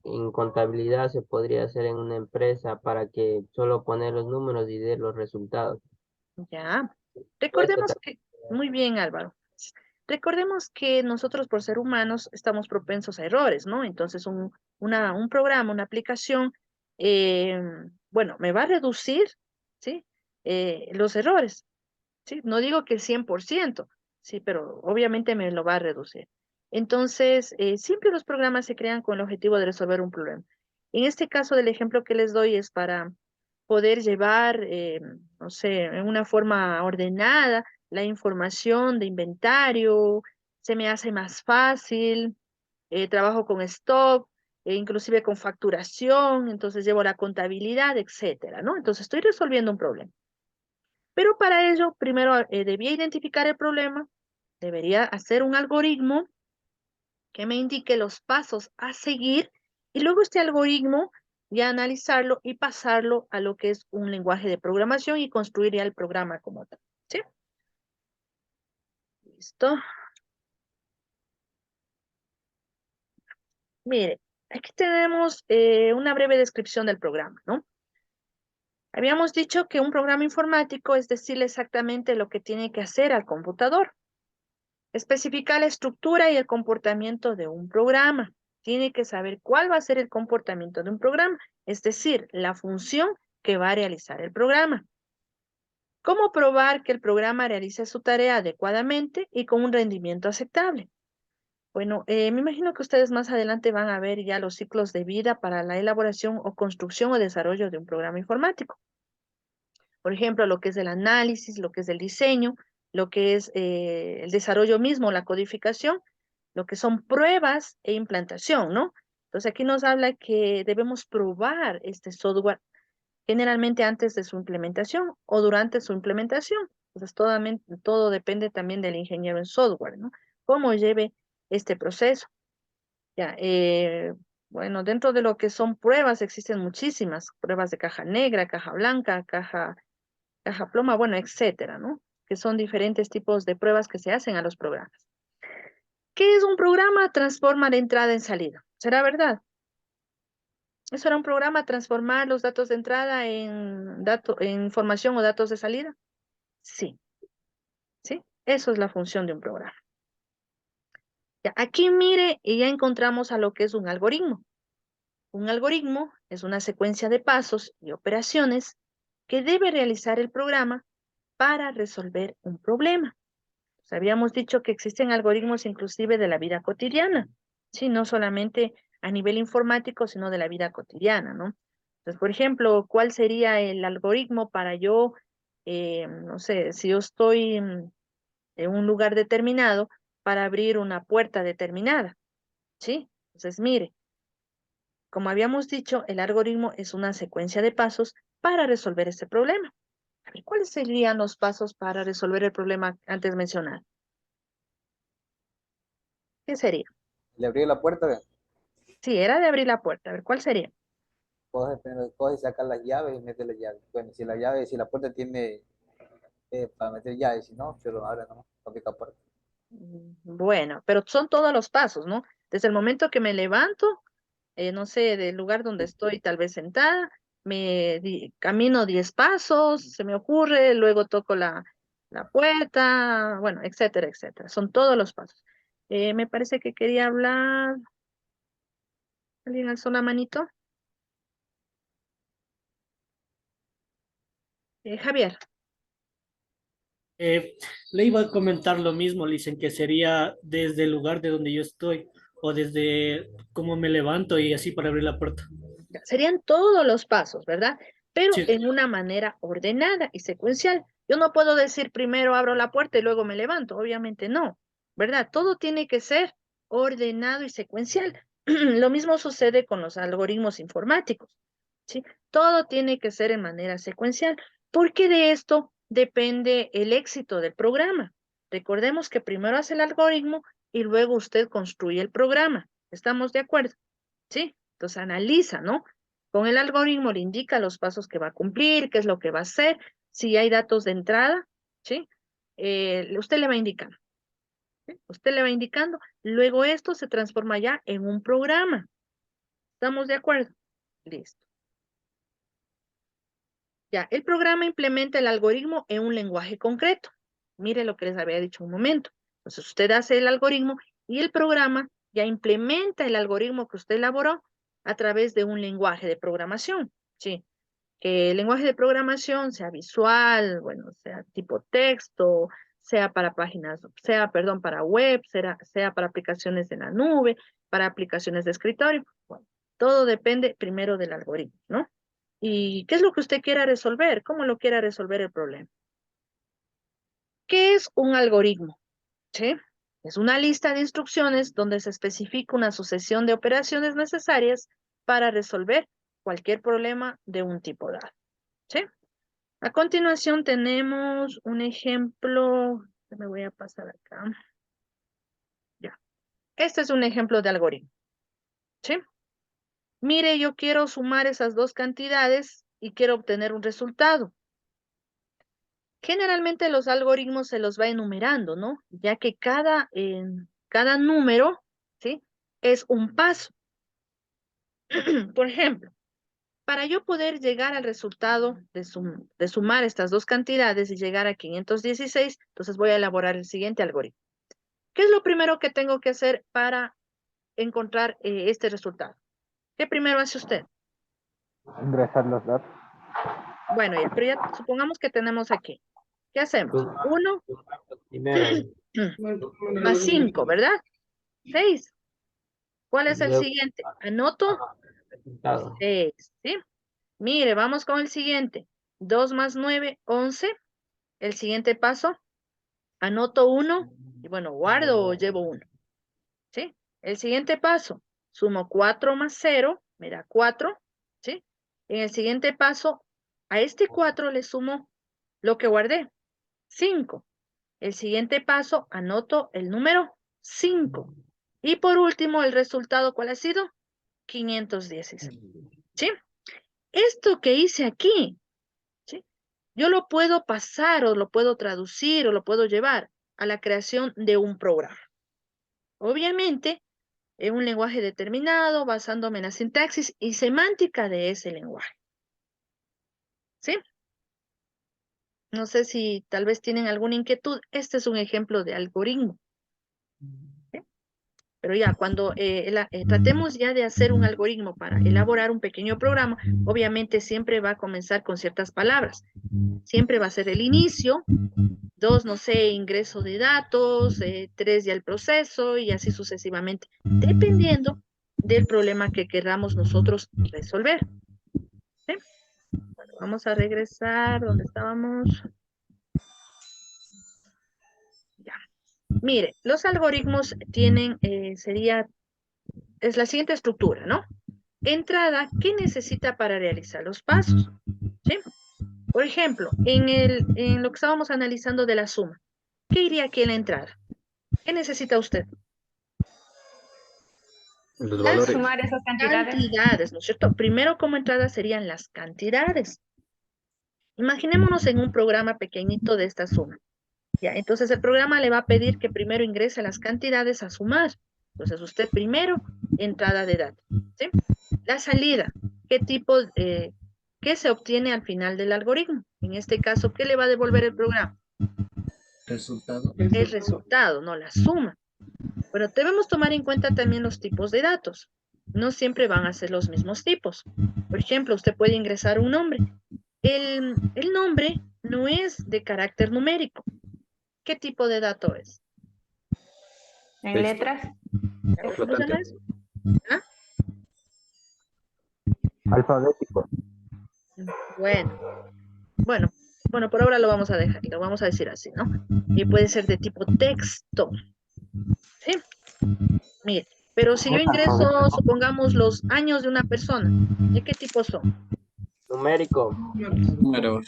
en contabilidad se podría hacer en una empresa para que solo poner los números y dé los resultados. ya. O esto Recordemos que, muy bien, Álvaro. Recordemos que nosotros por ser humanos estamos propensos a errores, ¿no? Entonces un programa, una aplicación, eh, bueno, me va a reducir, ¿sí? Los errores, ¿sí? No digo que el 100%, sí, pero obviamente me lo va a reducir. Entonces, siempre los programas se crean con el objetivo de resolver un problema. En este caso del ejemplo que les doy es para poder llevar, no sé, en una forma ordenada la información de inventario, se me hace más fácil, trabajo con stock, inclusive con facturación, entonces llevo la contabilidad, etcétera, ¿no? Entonces estoy resolviendo un problema. Pero para ello, primero debía identificar el problema, debería hacer un algoritmo que me indique los pasos a seguir y luego este algoritmo ya analizarlo y pasarlo a lo que es un lenguaje de programación y construir ya el programa como tal. ¿Sí? Listo. Mire, aquí tenemos una breve descripción del programa, ¿no? Habíamos dicho que un programa informático es decirle exactamente lo que tiene que hacer al computador. Especificar la estructura y el comportamiento de un programa. Tiene que saber cuál va a ser el comportamiento de un programa, es decir, la función que va a realizar el programa. ¿Cómo probar que el programa realice su tarea adecuadamente y con un rendimiento aceptable? Bueno, me imagino que ustedes más adelante van a ver ya los ciclos de vida para la elaboración o construcción o desarrollo de un programa informático. Por ejemplo, lo que es el análisis, lo que es el diseño, lo que es el desarrollo mismo, la codificación, lo que son pruebas e implantación, ¿no? Entonces aquí nos habla que debemos probar este software generalmente antes de su implementación o durante su implementación. Entonces todo depende también del ingeniero en software, ¿no? Cómo lleve este proceso. Ya, bueno, dentro de lo que son pruebas existen muchísimas pruebas de caja negra, caja blanca, caja ploma, bueno, etcétera, ¿no? Que son diferentes tipos de pruebas que se hacen a los programas. ¿Qué es un programa? Transforma de entrada en salida. ¿Será verdad? ¿Eso era un programa, transformar los datos de entrada en información o datos de salida? Sí, sí. Eso es la función de un programa. Ya, aquí mire y ya encontramos a lo que es un algoritmo. Un algoritmo es una secuencia de pasos y operaciones que debe realizar el programa para resolver un problema. Pues habíamos dicho que existen algoritmos inclusive de la vida cotidiana, sí, no solamente a nivel informático, sino de la vida cotidiana, ¿no? Entonces, por ejemplo, ¿cuál sería el algoritmo para yo, no sé, si yo estoy en un lugar determinado para abrir una puerta determinada, ¿sí? Entonces, mire, como habíamos dicho, el algoritmo es una secuencia de pasos para resolver este problema. A ver, ¿cuáles serían los pasos para resolver el problema antes mencionado? ¿Qué sería? Le abrí la puerta, ve. Sí, era de abrir la puerta. A ver, ¿cuál sería? Coge y saca las llaves y mete las llaves. Bueno, si la puerta tiene para meter llaves, si no, se lo abre nomás, no pica puerta. Bueno, pero son todos los pasos, ¿no? Desde el momento que me levanto, no sé, del lugar donde estoy tal vez sentada, camino 10 pasos, se me ocurre, luego toco la puerta, bueno, etcétera, etcétera. Son todos los pasos. Me parece que quería hablar. ¿Alguien alzó la manito? Javier. Eh, Le iba a comentar lo mismo, dicen que sería desde el lugar de donde yo estoy o desde cómo me levanto y así para abrir la puerta. Ya, serían todos los pasos, ¿verdad? Pero Sí, en una manera ordenada y secuencial. Yo no puedo decir primero abro la puerta y luego me levanto, obviamente no, ¿verdad? Todo tiene que ser ordenado y secuencial. Lo mismo sucede con los algoritmos informáticos, ¿sí? Todo tiene que ser en manera secuencial, porque de esto depende el éxito del programa. Recordemos que primero hace el algoritmo y luego usted construye el programa. ¿Estamos de acuerdo? ¿Sí? Entonces analiza, ¿no? Con el algoritmo le indica los pasos que va a cumplir, qué es lo que va a hacer, si hay datos de entrada, ¿sí? Usted le va indicando, ¿sí? Usted le va indicando, luego esto se transforma ya en un programa. ¿Estamos de acuerdo? Listo. Ya, el programa implementa el algoritmo en un lenguaje concreto. Mire lo que les había dicho un momento. Entonces usted hace el algoritmo y el programa ya implementa el algoritmo que usted elaboró a través de un lenguaje de programación. Sí, que el lenguaje de programación sea visual, bueno, sea tipo texto, sea para páginas, sea, perdón, para web, sea para aplicaciones en la nube, para aplicaciones de escritorio. Bueno, todo depende primero del algoritmo, ¿no? ¿Y qué es lo que usted quiera resolver? ¿Cómo lo quiera resolver el problema? ¿Qué es un algoritmo? ¿Sí? Es una lista de instrucciones donde se especifica una sucesión de operaciones necesarias para resolver cualquier problema de un tipo dado. ¿Sí? A continuación tenemos un ejemplo, me voy a pasar acá. Ya. Este es un ejemplo de algoritmo. ¿Sí? Mire, yo quiero sumar esas dos cantidades y quiero obtener un resultado. Generalmente los algoritmos se los va enumerando, ¿no? Ya que cada número, ¿sí? Es un paso. Por ejemplo, para yo poder llegar al resultado de sumar estas dos cantidades y llegar a 516, entonces voy a elaborar el siguiente algoritmo. ¿Qué es lo primero que tengo que hacer para encontrar este resultado? ¿Qué primero hace usted? Ingresar los datos. Bueno, ya, pero ya supongamos que tenemos aquí. ¿Qué hacemos? Sumar, 1 sumar lo primero ahí. más 5, ¿verdad? 6. ¿Cuál es el Luego, siguiente? Anoto resultado. 6, ¿sí? Mire, vamos con el siguiente. 2 más 9, 11. El siguiente paso, anoto 1 y bueno, guardo o llevo 1, ¿sí? El siguiente paso, sumo 4 más 0, me da 4, ¿sí? En el siguiente paso, a este 4 le sumo lo que guardé, 5. El siguiente paso, anoto el número 5. Y por último, el resultado, ¿cuál ha sido? 516, ¿sí? Esto que hice aquí, ¿sí? Yo lo puedo pasar o lo puedo traducir o lo puedo llevar a la creación de un programa. Obviamente, en un lenguaje determinado, basándome en la sintaxis y semántica de ese lenguaje. ¿Sí? No sé si tal vez tienen alguna inquietud. Este es un ejemplo de algoritmo. ¿Sí? Pero ya, cuando tratemos ya de hacer un algoritmo para elaborar un pequeño programa, obviamente siempre va a comenzar con ciertas palabras. Siempre va a ser el inicio, 2, no sé, ingreso de datos, 3 ya el proceso y así sucesivamente, dependiendo del problema que queramos nosotros resolver. ¿Sí? Bueno, vamos a regresar donde estábamos. Ya. Mire, los algoritmos tienen, es la siguiente estructura, ¿no? Entrada, ¿qué necesita para realizar los pasos? ¿Sí? Por ejemplo, en lo que estábamos analizando de la suma, ¿qué iría aquí en la entrada? ¿Qué necesita usted? Los Las valores. Sumar esas cantidades. cantidades, ¿no es cierto? Primero como entrada serían las cantidades. Imaginémonos en un programa pequeñito de esta suma. Ya, entonces el programa le va a pedir que primero ingrese las cantidades a sumar. Entonces usted primero, entrada de datos. ¿Sí? La salida, ¿qué tipo, qué se obtiene al final del algoritmo? En este caso, ¿qué le va a devolver el programa? Resultado. El resultado, no la suma. Pero debemos tomar en cuenta también los tipos de datos. No siempre van a ser los mismos tipos. Por ejemplo, usted puede ingresar un nombre. El nombre no es de carácter numérico. ¿Qué tipo de dato es? En Texto. letras. ¿Cómo se llama eso? ¿Ah? Alfabético. Bueno, por ahora lo vamos a dejar, lo vamos a decir así, ¿no? Y puede ser de tipo texto. ¿Sí? Mire, pero si yo ingreso, supongamos, los años de una persona, ¿de qué tipo son? Numérico. Números.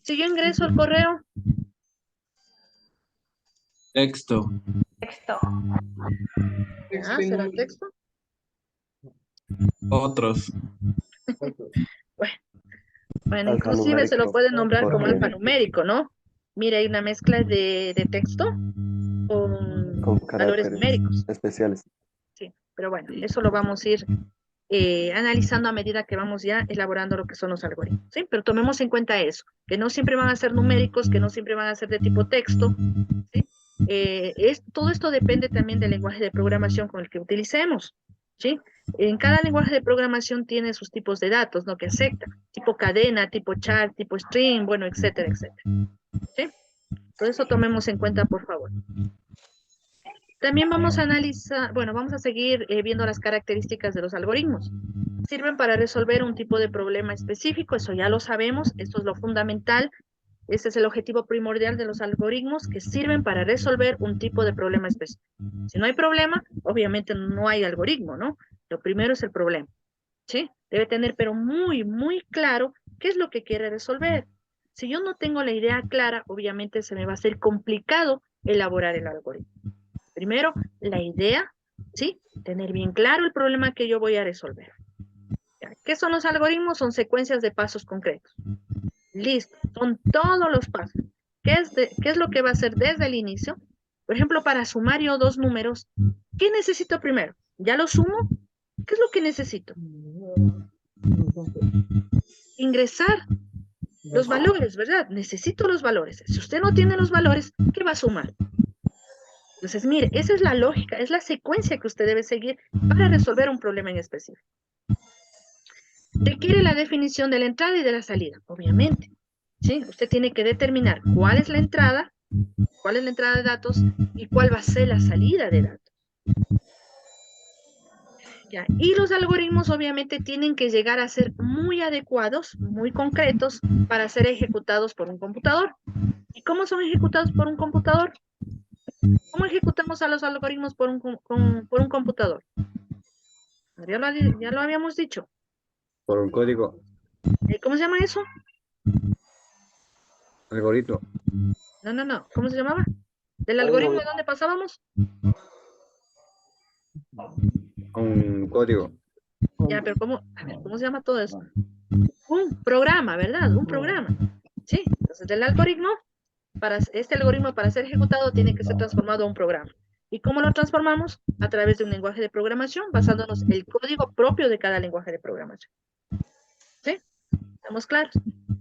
Si yo ingreso el correo, Texto. Texto. ¿será texto? Otros. Bueno, inclusive se lo pueden nombrar como porque- alfanumérico, ¿no? Mire, hay una mezcla de texto con con valores caracteres numéricos. especiales. Sí, pero bueno, eso lo vamos a ir analizando a medida que vamos ya elaborando lo que son los algoritmos, ¿sí? Pero tomemos en cuenta eso, que no siempre van a ser numéricos, que no siempre van a ser de tipo texto, ¿sí? Todo esto depende también del lenguaje de programación con el que utilicemos, ¿sí? En cada lenguaje de programación tiene sus tipos de datos, ¿no? Que acepta, tipo cadena, tipo char, tipo string, bueno, etcétera, etcétera, ¿sí? Todo eso tomemos en cuenta, por favor. También vamos a analizar, vamos a seguir viendo las características de los algoritmos. Sirven para resolver un tipo de problema específico, eso ya lo sabemos, esto es lo fundamental. Este es el objetivo primordial de los algoritmos, que sirven para resolver un tipo de problema específico. Si no hay problema, obviamente no hay algoritmo, ¿no? Lo primero es el problema, ¿sí? Debe tener, pero muy, muy claro qué es lo que quiere resolver. Si yo no tengo la idea clara, obviamente se me va a hacer complicado elaborar el algoritmo. Primero, la idea, ¿sí? Tener bien claro el problema que yo voy a resolver. ¿Qué son los algoritmos? Son secuencias de pasos concretos. Listo, son todos los pasos. ¿Qué es lo que va a hacer desde el inicio? Por ejemplo, para sumar yo dos números, ¿qué necesito primero? ¿Ya lo sumo? ¿Qué es lo que necesito? Ingresar los valores, ¿verdad? Necesito los valores. Si usted no tiene los valores, ¿qué va a sumar? Entonces, mire, esa es la lógica, es la secuencia que usted debe seguir para resolver un problema en específico. Requiere la definición de la entrada y de la salida, obviamente. ¿Sí? Usted tiene que determinar cuál es la entrada de datos y cuál va a ser la salida de datos. Ya. Y los algoritmos obviamente tienen que llegar a ser muy adecuados, muy concretos para ser ejecutados por un computador. ¿Y cómo son ejecutados por un computador? ¿Cómo ejecutamos a los algoritmos por por un computador? Ya lo habíamos dicho. Por un código, ¿Cómo se llama eso? algoritmo. No. ¿Cómo se llamaba? ¿Del Código. algoritmo de dónde pasábamos? Un código. Ya, pero a ver, ¿cómo se llama todo eso? Un programa, ¿verdad? Un programa. Sí, entonces del algoritmo, este algoritmo para ser ejecutado tiene que ser transformado a un programa. ¿Y cómo lo transformamos? A través de un lenguaje de programación, basándonos en el código propio de cada lenguaje de programación. ¿Sí? ¿Estamos claros?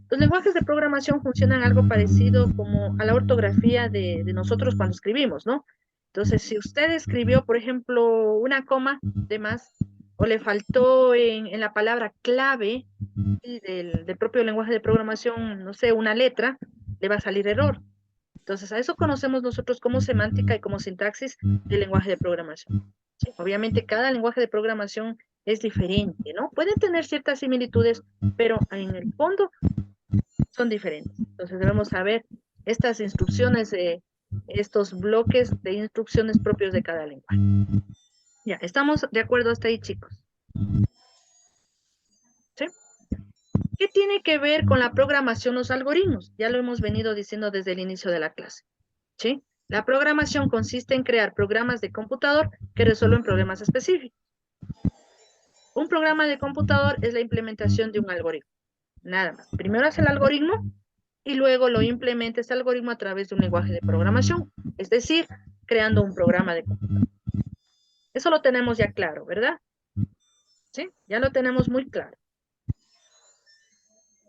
Los lenguajes de programación funcionan algo parecido como a la ortografía de nosotros cuando escribimos, ¿no? Entonces, si usted escribió, por ejemplo, una coma de más, o le faltó en la palabra clave ¿sí? del propio lenguaje de programación, no sé, una letra, le va a salir error. Entonces, a eso conocemos nosotros como semántica y como sintaxis del lenguaje de programación. Sí, obviamente, cada lenguaje de programación es diferente, ¿no? Pueden tener ciertas similitudes, pero en el fondo son diferentes. Entonces, debemos saber estas instrucciones, estos bloques de instrucciones propios de cada lenguaje. Ya, ¿estamos de acuerdo hasta ahí, chicos? ¿Sí? ¿Qué tiene que ver con la programación los algoritmos? Ya lo hemos venido diciendo desde el inicio de la clase. ¿Sí? La programación consiste en crear programas de computador que resuelven problemas específicos. Un programa de computador es la implementación de un algoritmo. Nada más. Primero hace el algoritmo y luego lo implementa este algoritmo a través de un lenguaje de programación, es decir, creando un programa de computador. Eso lo tenemos ya claro, ¿verdad? ¿Sí? Ya lo tenemos muy claro.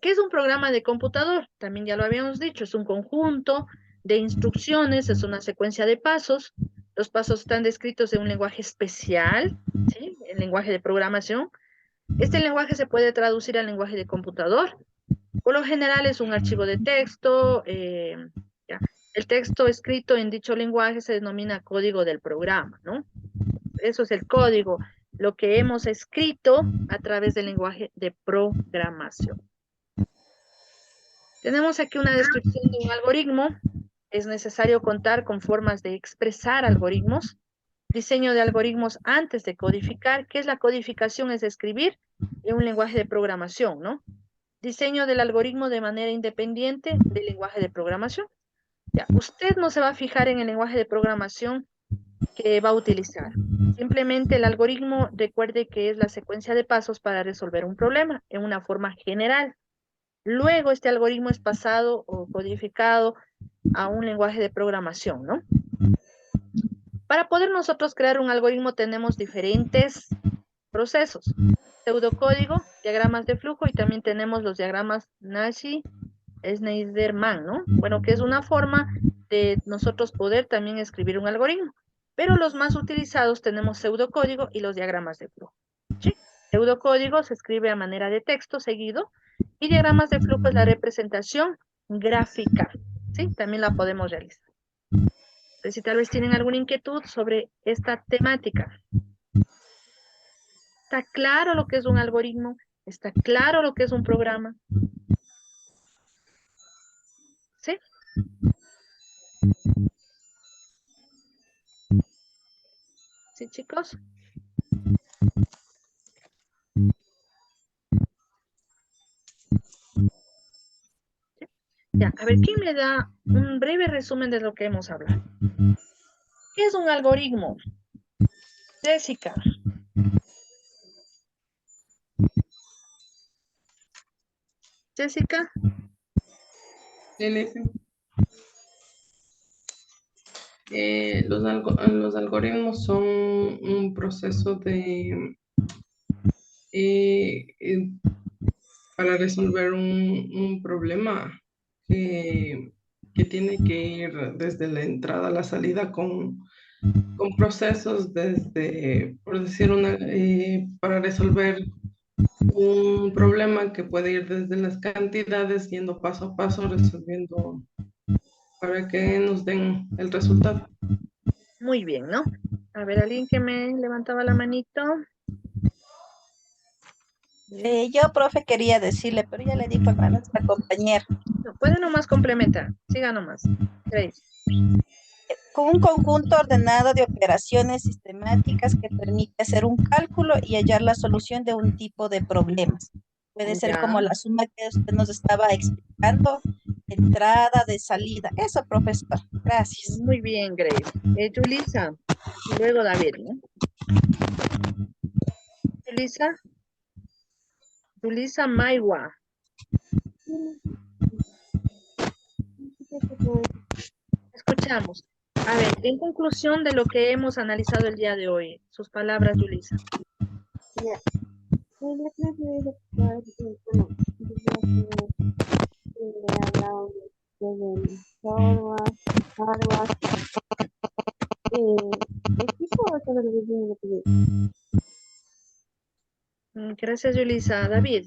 ¿Qué es un programa de computador? También ya lo habíamos dicho, es un conjunto de instrucciones, es una secuencia de pasos. Los pasos están descritos en un lenguaje especial, ¿sí? El lenguaje de programación. Este lenguaje se puede traducir al lenguaje de computador. Por lo general es un archivo de texto. Ya. El texto escrito en dicho lenguaje se denomina código del programa, ¿no? Eso es el código, lo que hemos escrito a través del lenguaje de programación. Tenemos aquí una descripción de un algoritmo. Es necesario contar con formas de expresar algoritmos. Diseño de algoritmos antes de codificar. ¿Qué es la codificación? Es escribir en un lenguaje de programación, ¿no? Diseño del algoritmo de manera independiente del lenguaje de programación. Ya, usted no se va a fijar en el lenguaje de programación que va a utilizar. Simplemente el algoritmo, recuerde que es la secuencia de pasos para resolver un problema en una forma general. Luego este algoritmo es pasado o codificado a un lenguaje de programación, ¿no? Para poder nosotros crear un algoritmo tenemos diferentes procesos. Pseudocódigo, diagramas de flujo y también tenemos los diagramas Nash-Schneiderman, ¿no? Bueno, que es una forma de nosotros poder también escribir un algoritmo. Pero los más utilizados tenemos pseudocódigo y los diagramas de flujo. ¿Sí? Pseudocódigo se escribe a manera de texto seguido y diagramas de flujo es la representación gráfica. ¿Sí? También la podemos realizar. Entonces, si tal vez tienen alguna inquietud sobre esta temática. ¿Está claro lo que es un algoritmo? ¿Está claro lo que es un programa? ¿Sí? ¿Sí, chicos? ¿Sí? Ya, a ver, ¿quién me da un breve resumen de lo que hemos hablado? ¿Qué es un algoritmo? Jessica. Jessica. Los algoritmos son un proceso para resolver un problema que tiene que ir desde la entrada a la salida con procesos desde, por decir para resolver un problema que puede ir desde las cantidades, yendo paso a paso, resolviendo para que nos den el resultado. Muy bien, ¿no? A ver, alguien que me levantaba la manito. Yo, profe, quería decirle, pero ya le dijo a nuestra compañera. No, puede nomás complementar. Siga nomás. Grace. Con un conjunto ordenado de operaciones sistemáticas que permite hacer un cálculo y hallar la solución de un tipo de problemas. Puede ser Ya. como la suma que usted nos estaba explicando, de entrada, de salida. Eso, profesor. Gracias. Muy bien, Grace. Yulisa. Y luego David, ¿no? Yulisa. Yulisa Maiwa. Escuchamos. A ver, en conclusión de lo que hemos analizado el día de hoy, sus palabras, Yulisa. Ya. En la clase de hablado del software, hardware, equipo sobre el diseño de proyectos. Gracias, Yulisa. David.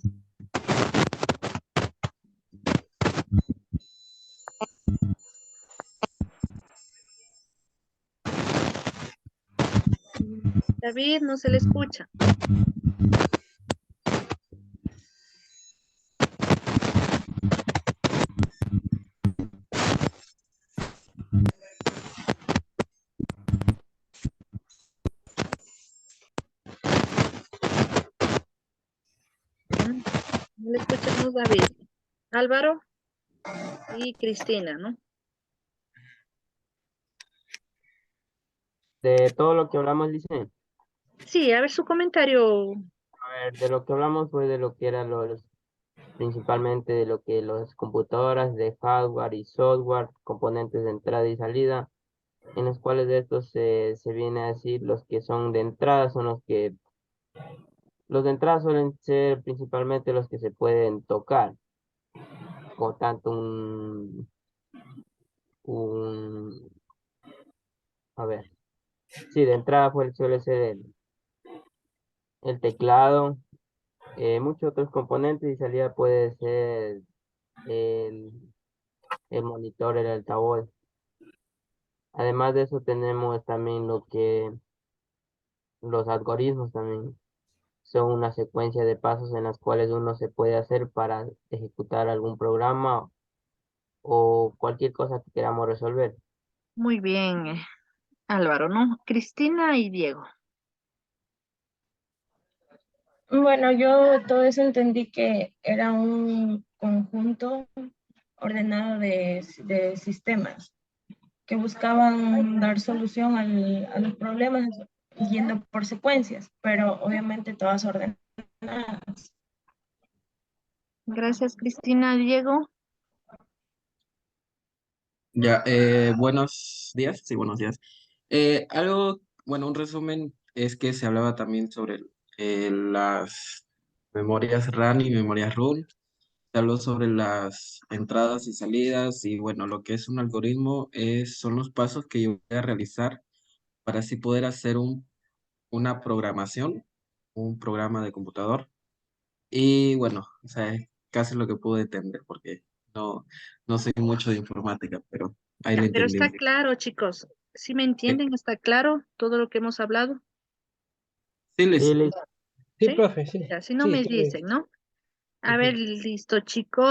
David, no se le escucha. No le escuchamos, David. Álvaro y Cristina, ¿no? De todo lo que hablamos, dice. Sí, a ver su comentario. A ver, de lo que hablamos fue de lo que eran principalmente de lo que las computadoras de hardware y software, componentes de entrada y salida, en los cuales de estos se viene a decir los que son de entrada son los de entrada suelen ser principalmente los que se pueden tocar, por tanto a ver, sí, de entrada suele ser el teclado, muchos otros componentes y salida puede ser el, el monitor, el altavoz. Además de eso tenemos también lo que los algoritmos también son una secuencia de pasos en las cuales uno se puede hacer para ejecutar algún programa o cualquier cosa que queramos resolver. Muy bien, Álvaro, ¿no? Cristina y Diego. Bueno, yo todo eso entendí que era un conjunto ordenado de sistemas que buscaban dar solución a los problemas yendo por secuencias, pero obviamente todas ordenadas. Gracias, Cristina. Diego. Ya, buenos días, sí, buenos días. Un resumen es que se hablaba también sobre las memorias RAM y memorias ROM. Se habló sobre las entradas y salidas y bueno, lo que es un algoritmo son los pasos que yo voy a realizar para así poder hacer una programación, un programa de computador. Y bueno, o sea, es casi lo que pude entender porque no, no sé mucho de informática, pero ahí Ya, lo pero está entendí. claro, chicos. ¿Sí me Sí, entienden? ¿Está claro todo lo que hemos hablado? sí, Sí, Liz. Liz. Sí, ¿Sí? profe, sí. Ya, si no Sí, me todo bien. dicen, ¿no? A ver, Ujú. listo, chicos.